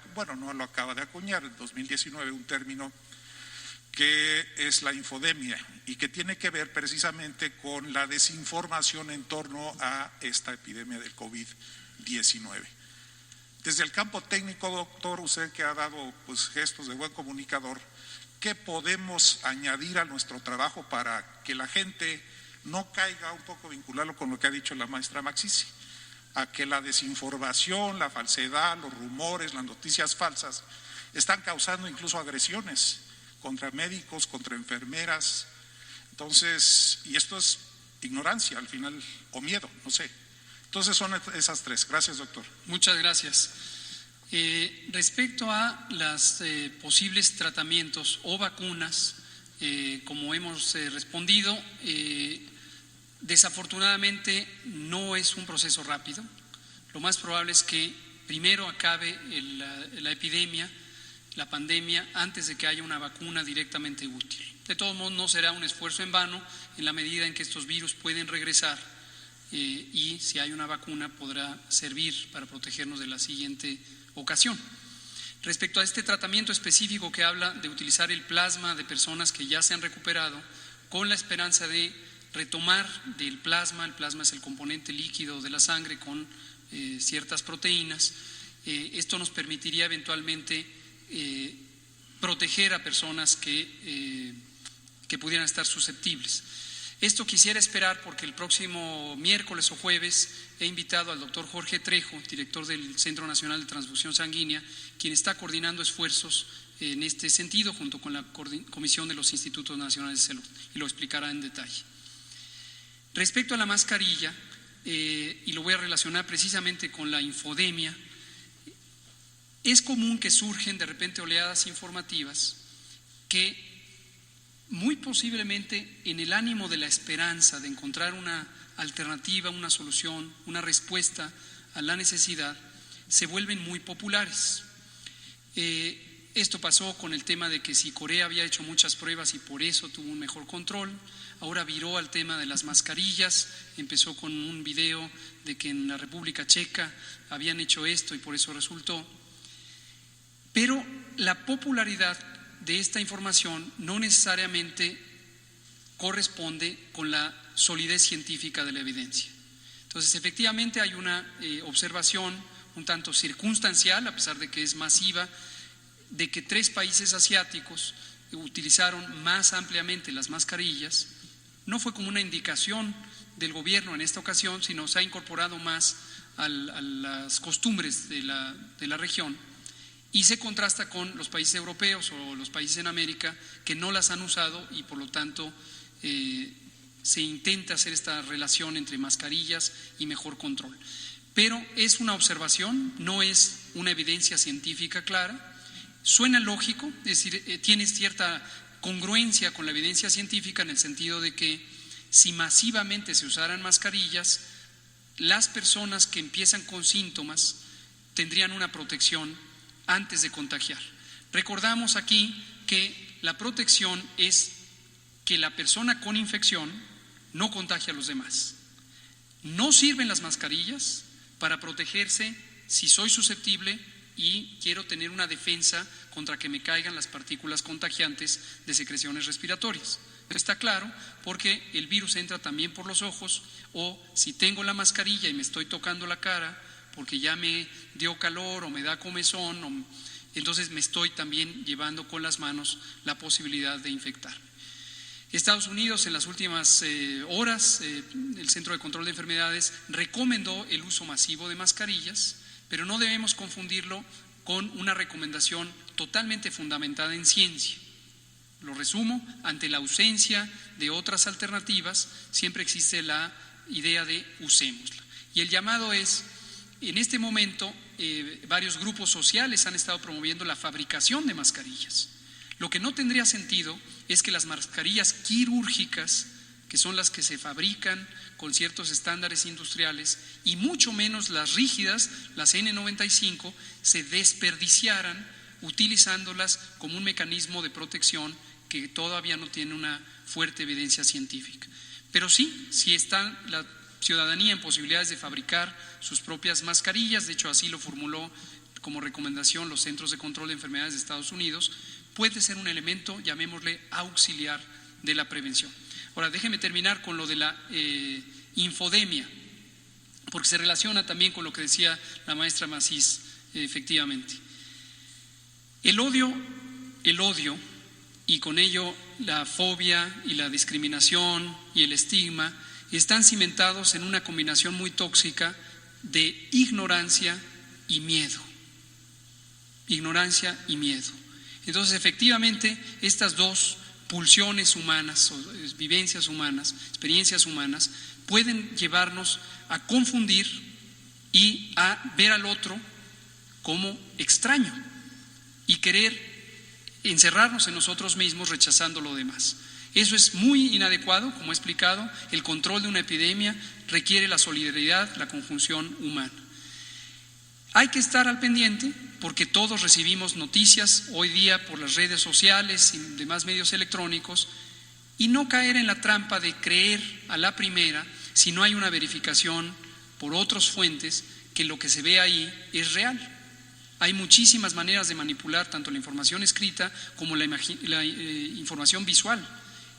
acuñar en 2019 un término que es la infodemia y que tiene que ver precisamente con la desinformación en torno a esta epidemia del COVID-19. Desde el campo técnico, doctor, usted que ha dado gestos de buen comunicador, ¿qué podemos añadir a nuestro trabajo para que la gente no caiga, un poco vincularlo con lo que ha dicho la maestra Maxisi, a que la desinformación, la falsedad, los rumores, las noticias falsas están causando incluso agresiones contra médicos, contra enfermeras? Entonces, y esto es ignorancia al final, o miedo, no sé. Entonces son esas 3. Gracias, doctor. Muchas gracias. Respecto a los posibles tratamientos o vacunas, como hemos respondido, desafortunadamente no es un proceso rápido. Lo más probable es que primero acabe la epidemia, la pandemia, antes de que haya una vacuna directamente útil. De todos modos, no será un esfuerzo en vano en la medida en que estos virus pueden regresar y si hay una vacuna podrá servir para protegernos de la siguiente ocasión. Respecto a este tratamiento específico que habla de utilizar el plasma de personas que ya se han recuperado, con la esperanza de retomar del plasma, el plasma es el componente líquido de la sangre con ciertas proteínas, esto nos permitiría eventualmente proteger a personas que pudieran estar susceptibles. Esto quisiera esperar porque el próximo miércoles o jueves he invitado al doctor Jorge Trejo, director del Centro Nacional de Transfusión Sanguínea, quien está coordinando esfuerzos en este sentido junto con la Comisión de los Institutos Nacionales de Salud, y lo explicará en detalle. Respecto a la mascarilla, y lo voy a relacionar precisamente con la infodemia, es común que surgen de repente oleadas informativas que muy posiblemente en el ánimo de la esperanza de encontrar una alternativa, una solución, una respuesta a la necesidad, se vuelven muy populares. Esto pasó con el tema de que si Corea había hecho muchas pruebas y por eso tuvo un mejor control. Ahora viró al tema de las mascarillas, empezó con un video de que en la República Checa habían hecho esto y por eso resultó. Pero la popularidad de esta información no necesariamente corresponde con la solidez científica de la evidencia. Entonces, efectivamente hay una observación un tanto circunstancial, a pesar de que es masiva, de que 3 países asiáticos utilizaron más ampliamente las mascarillas. No fue como una indicación del gobierno en esta ocasión, sino se ha incorporado más a las costumbres de la región, y se contrasta con los países europeos o los países en América que no las han usado, y por lo tanto se intenta hacer esta relación entre mascarillas y mejor control. Pero es una observación, no es una evidencia científica clara. Suena lógico, es decir, tiene cierta congruencia con la evidencia científica en el sentido de que si masivamente se usaran mascarillas, las personas que empiezan con síntomas tendrían una protección antes de contagiar. Recordamos aquí que la protección es que la persona con infección no contagie a los demás. No sirven las mascarillas para protegerse si soy susceptible y quiero tener una defensa contra que me caigan las partículas contagiantes de secreciones respiratorias. Está claro, porque el virus entra también por los ojos, o si tengo la mascarilla y me estoy tocando la cara porque ya me dio calor o me da comezón, entonces me estoy también llevando con las manos la posibilidad de infectar. Estados Unidos en las últimas horas, el Centro de Control de Enfermedades recomendó el uso masivo de mascarillas, pero no debemos confundirlo con una recomendación totalmente fundamentada en ciencia. Lo resumo, ante la ausencia de otras alternativas, siempre existe la idea de usémosla. Y el llamado es, en este momento, varios grupos sociales han estado promoviendo la fabricación de mascarillas. Lo que no tendría sentido es que las mascarillas quirúrgicas, que son las que se fabrican con ciertos estándares industriales, y mucho menos las rígidas, las N95, se desperdiciaran utilizándolas como un mecanismo de protección que todavía no tiene una fuerte evidencia científica. Pero sí, si está la ciudadanía en posibilidades de fabricar sus propias mascarillas, de hecho así lo formuló como recomendación los Centros de Control de Enfermedades de Estados Unidos, puede ser un elemento, llamémosle, auxiliar de la prevención. Ahora, déjeme terminar con lo de la infodemia, porque se relaciona también con lo que decía la maestra Macís, efectivamente. El odio y con ello la fobia y la discriminación y el estigma están cimentados en una combinación muy tóxica de ignorancia y miedo. Ignorancia y miedo. Entonces, efectivamente, estas dos pulsiones humanas, o vivencias humanas, experiencias humanas, pueden llevarnos a confundir y a ver al otro como extraño y querer encerrarnos en nosotros mismos rechazando lo demás. Eso es muy inadecuado, como he explicado. El control de una epidemia requiere la solidaridad, la conjunción humana. Hay que estar al pendiente porque todos recibimos noticias hoy día por las redes sociales y demás medios electrónicos, y no caer en la trampa de creer a la primera si no hay una verificación por otras fuentes que lo que se ve ahí es real. Hay muchísimas maneras de manipular tanto la información escrita como la información visual.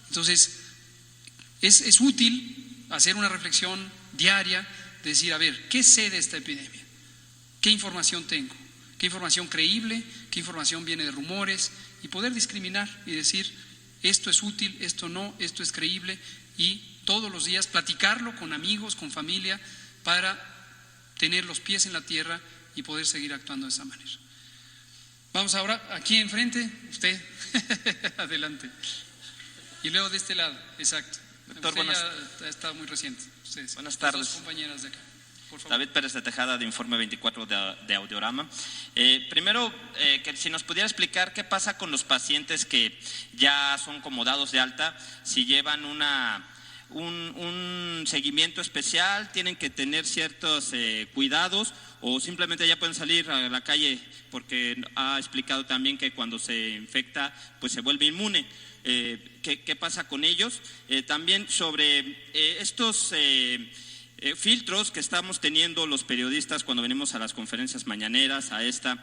Entonces, es útil hacer una reflexión diaria de decir, a ver, ¿qué sé de esta epidemia? ¿Qué información tengo? ¿Qué información creíble? ¿Qué información viene de rumores? Y poder discriminar y decir, esto es útil, esto no, esto es creíble, y todos los días platicarlo con amigos, con familia, para tener los pies en la tierra y poder seguir actuando de esa manera. Vamos ahora, aquí enfrente, usted, adelante. Y luego de este lado, exacto. Doctor, usted ya está muy reciente. Ustedes, buenas tardes. Dos compañeras de acá. Por favor. David Pérez de Tejada, de Informe 24 de Audiorama. Primero, que si nos pudiera explicar qué pasa con los pacientes que ya son como dados de alta, si llevan un seguimiento especial, tienen que tener ciertos cuidados o simplemente ya pueden salir a la calle, porque ha explicado también que cuando se infecta pues se vuelve inmune. ¿Qué pasa con ellos? También sobre estos filtros que estamos teniendo los periodistas cuando venimos a las conferencias mañaneras, a esta.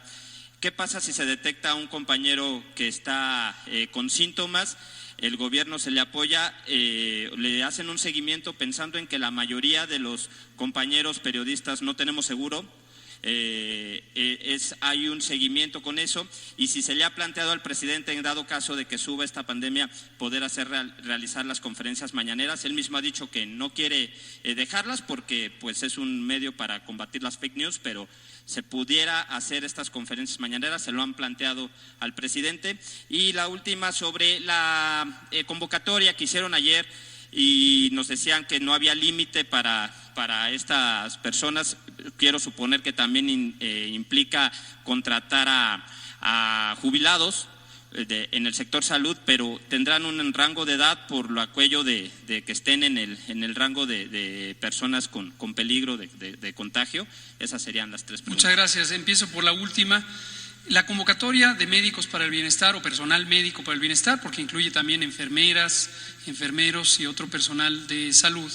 ¿Qué pasa si se detecta a un compañero que está con síntomas? El gobierno se le apoya, le hacen un seguimiento pensando en que la mayoría de los compañeros periodistas no tenemos seguro. Hay un seguimiento con eso, y si se le ha planteado al presidente, en dado caso de que suba esta pandemia, poder realizar las conferencias mañaneras. Él mismo ha dicho que no quiere dejarlas porque pues es un medio para combatir las fake news, pero se pudiera hacer estas conferencias mañaneras, se lo han planteado al presidente. Y la última, sobre la convocatoria que hicieron ayer, y nos decían que no había límite para estas personas. Quiero suponer que también implica contratar a jubilados en el sector salud, pero tendrán un rango de edad por aquello de que estén en el rango de personas con peligro de contagio. Esas serían las tres preguntas. Muchas gracias. Empiezo por la última. La convocatoria de médicos para el bienestar o personal médico para el bienestar, porque incluye también enfermeras, enfermeros y otro personal de salud,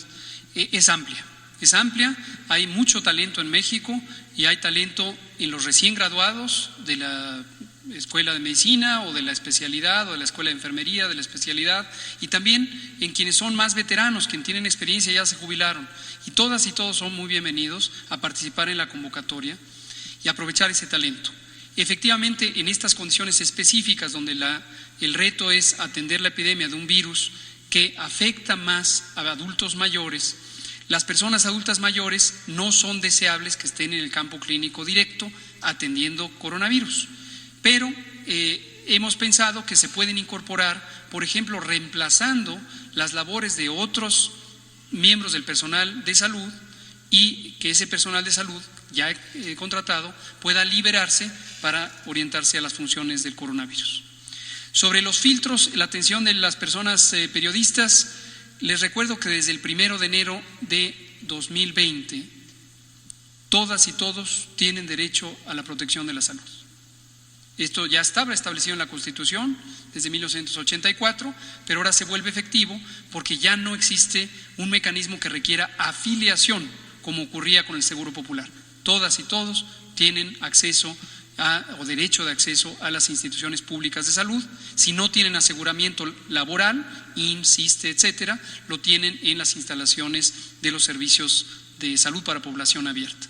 es amplia. Es amplia, hay mucho talento en México y hay talento en los recién graduados de la escuela de medicina o de la especialidad o de la escuela de enfermería, de la especialidad, y también en quienes son más veteranos, quienes tienen experiencia y ya se jubilaron. Y todas y todos son muy bienvenidos a participar en la convocatoria y aprovechar ese talento. Efectivamente, en estas condiciones específicas donde el reto es atender la epidemia de un virus que afecta más a adultos mayores, las personas adultas mayores no son deseables que estén en el campo clínico directo atendiendo coronavirus, pero hemos pensado que se pueden incorporar, por ejemplo, reemplazando las labores de otros miembros del personal de salud, y que ese personal de salud ya contratado pueda liberarse para orientarse a las funciones del coronavirus. Sobre los filtros, la atención de las personas periodistas, les recuerdo que desde el 1 de enero de 2020, todas y todos tienen derecho a la protección de la salud. Esto ya estaba establecido en la Constitución desde 1984, pero ahora se vuelve efectivo porque ya no existe un mecanismo que requiera afiliación, como ocurría con el Seguro Popular. Todas y todos tienen acceso o derecho de acceso a las instituciones públicas de salud. Si no tienen aseguramiento laboral, IMSS, ISSSTE, etcétera, lo tienen en las instalaciones de los servicios de salud para población abierta.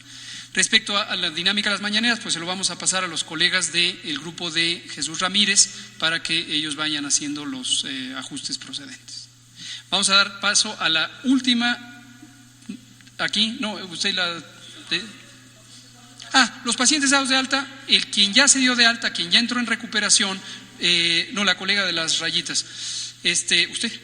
Respecto a la dinámica de las mañaneras, pues se lo vamos a pasar a los colegas del grupo de Jesús Ramírez para que ellos vayan haciendo los ajustes procedentes. Vamos a dar paso a la última. Aquí, no, usted los pacientes dados de alta, quien ya se dio de alta, quien ya entró en recuperación, no, la colega de las rayitas, usted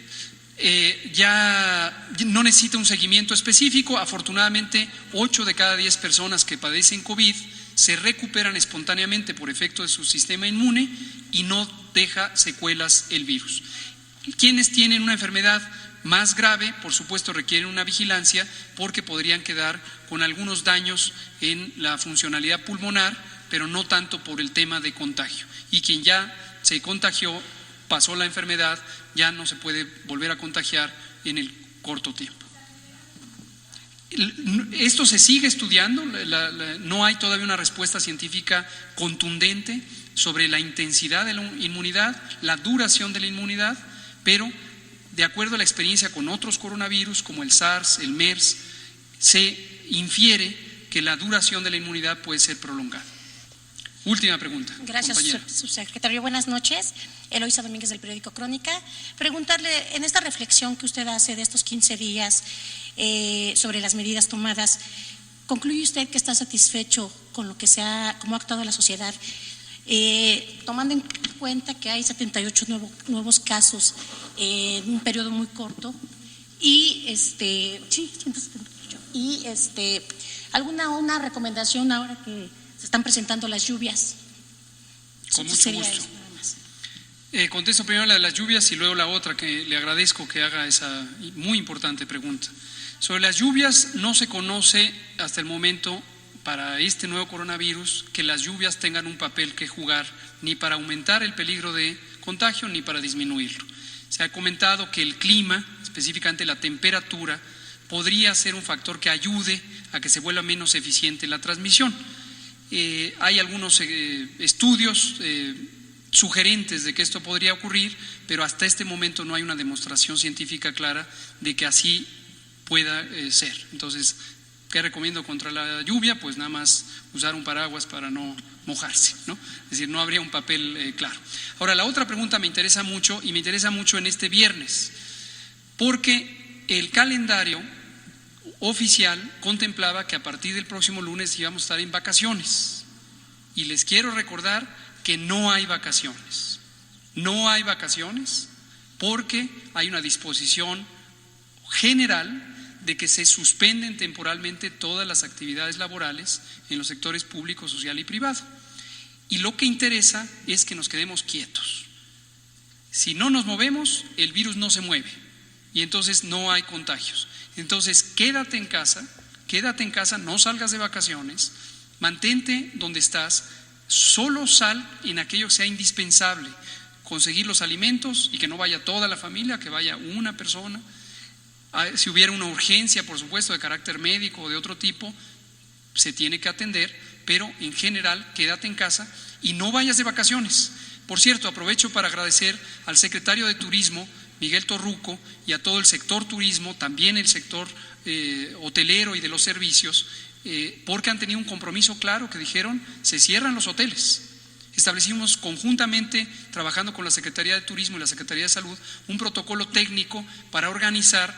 ya no necesita un seguimiento específico. Afortunadamente, 8 de cada 10 personas que padecen COVID se recuperan espontáneamente por efecto de su sistema inmune y no deja secuelas el virus. Quienes tienen una enfermedad más grave, por supuesto, requieren una vigilancia porque podrían quedar con algunos daños en la funcionalidad pulmonar, pero no tanto por el tema de contagio. Y quien ya se contagió, pasó la enfermedad, ya no se puede volver a contagiar en el corto tiempo. Esto se sigue estudiando, no hay todavía una respuesta científica contundente sobre la intensidad de la inmunidad, la duración de la inmunidad, pero de acuerdo a la experiencia con otros coronavirus como el SARS, el MERS, se infiere que la duración de la inmunidad puede ser prolongada. Última pregunta. Gracias, subsecretario. Buenas noches. Eloisa Domínguez, del periódico Crónica. Preguntarle, en esta reflexión que usted hace de estos 15 días sobre las medidas tomadas, ¿concluye usted que está satisfecho con lo que cómo ha actuado la sociedad tomando en cuenta que hay 78 nuevos casos en un periodo muy corto y una recomendación ahora que se están presentando las lluvias. Con mucho gusto. Contesto primero la de las lluvias y luego la otra, que le agradezco que haga esa muy importante pregunta. Sobre las lluvias, no se conoce hasta el momento para este nuevo coronavirus que las lluvias tengan un papel que jugar ni para aumentar el peligro de contagio ni para disminuirlo. Se ha comentado que el clima, específicamente la temperatura, podría ser un factor que ayude a que se vuelva menos eficiente la transmisión. Hay algunos estudios sugerentes de que esto podría ocurrir, pero hasta este momento no hay una demostración científica clara de que así pueda ser. Entonces, ¿qué recomiendo contra la lluvia? Pues nada más usar un paraguas para no mojarse, ¿no? Es decir, no habría un papel claro. Ahora, la otra pregunta me interesa mucho, y me interesa mucho en este viernes, porque el calendario oficial contemplaba que a partir del próximo lunes íbamos a estar en vacaciones. Y les quiero recordar que no hay vacaciones. No hay vacaciones porque hay una disposición general de que se suspenden temporalmente todas las actividades laborales en los sectores público, social y privado. Y lo que interesa es que nos quedemos quietos. Si no nos movemos, el virus no se mueve y entonces no hay contagios. Entonces, quédate en casa, no salgas de vacaciones, mantente donde estás, solo sal en aquello que sea indispensable, conseguir los alimentos y que no vaya toda la familia, que vaya una persona. Si hubiera una urgencia, por supuesto, de carácter médico o de otro tipo, se tiene que atender, pero en general quédate en casa y no vayas de vacaciones. Por cierto, aprovecho para agradecer al secretario de Turismo, Miguel Torruco, y a todo el sector turismo, también el sector hotelero y de los servicios, porque han tenido un compromiso claro que dijeron, se cierran los hoteles. Establecimos conjuntamente, trabajando con la Secretaría de Turismo y la Secretaría de Salud, un protocolo técnico para organizar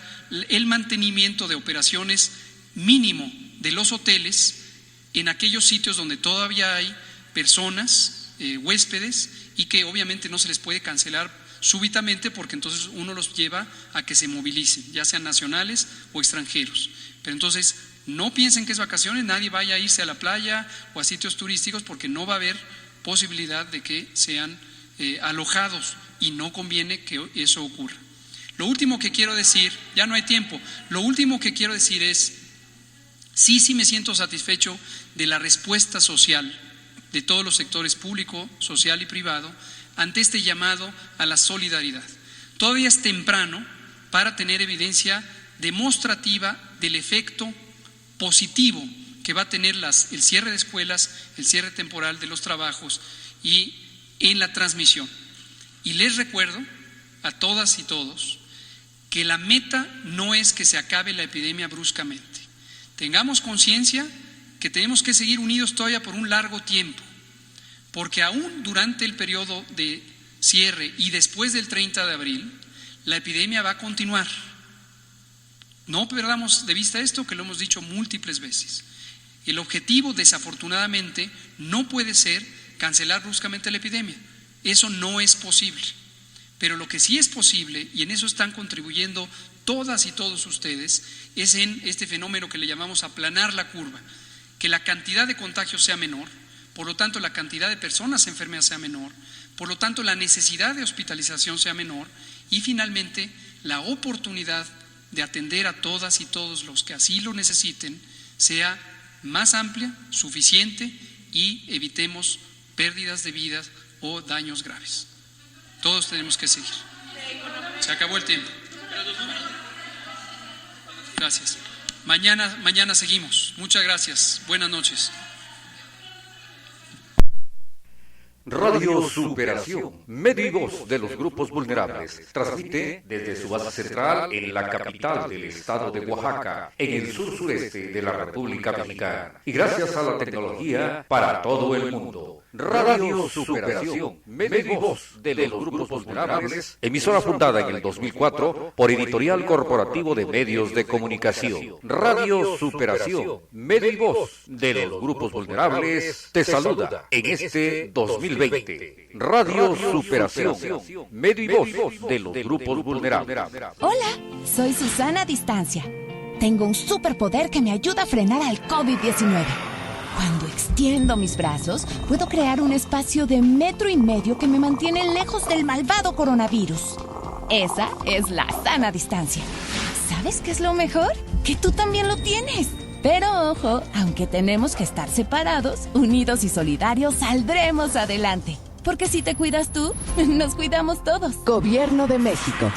el mantenimiento de operaciones mínimo de los hoteles en aquellos sitios donde todavía hay personas, huéspedes, y que obviamente no se les puede cancelar súbitamente porque entonces uno los lleva a que se movilicen, ya sean nacionales o extranjeros. Pero entonces no piensen que es vacaciones, nadie vaya a irse a la playa o a sitios turísticos porque no va a haber posibilidad de que sean alojados y no conviene que eso ocurra. Lo último que quiero decir, ya no hay tiempo, lo último que quiero decir es, sí me siento satisfecho de la respuesta social de todos los sectores público, social y privado ante este llamado a la solidaridad. Todavía es temprano para tener evidencia demostrativa del efecto positivo que va a tener el cierre de escuelas, el cierre temporal de los trabajos y en la transmisión. Y les recuerdo a todas y todos que la meta no es que se acabe la epidemia bruscamente. Tengamos conciencia que tenemos que seguir unidos todavía por un largo tiempo, porque aún durante el periodo de cierre y después del 30 de abril, la epidemia va a continuar. No perdamos de vista esto, que lo hemos dicho múltiples veces. El objetivo, desafortunadamente, no puede ser cancelar bruscamente la epidemia. Eso no es posible. Pero lo que sí es posible, y en eso están contribuyendo todas y todos ustedes, es en este fenómeno que le llamamos aplanar la curva, que la cantidad de contagios sea menor, por lo tanto la cantidad de personas enfermas sea menor, por lo tanto la necesidad de hospitalización sea menor y finalmente la oportunidad de atender a todas y todos los que así lo necesiten sea más amplia, suficiente y evitemos pérdidas de vidas o daños graves. Todos tenemos que seguir. Se acabó el tiempo. Gracias. Mañana seguimos. Muchas gracias. Buenas noches. Radio Superación, medio y voz de los grupos vulnerables, transmite desde su base central en la capital del estado de Oaxaca, en el sur-sureste de la República Mexicana. Y gracias a la tecnología para todo el mundo. Radio Superación, medio y voz de los grupos vulnerables, emisora fundada en el 2004 por Editorial Corporativo de Medios de Comunicación. Radio Superación, medio y voz de los grupos vulnerables, te saluda en este 2020. Radio Superación, medio y voz de los grupos vulnerables. Hola, soy Susana Distancia. Tengo un superpoder que me ayuda a frenar al COVID-19. Cuando extiendo mis brazos, puedo crear un espacio de 1,5 metros que me mantiene lejos del malvado coronavirus. Esa es la sana distancia. ¿Sabes qué es lo mejor? Que tú también lo tienes. Pero ojo, aunque tenemos que estar separados, unidos y solidarios, saldremos adelante. Porque si te cuidas tú, nos cuidamos todos. Gobierno de México.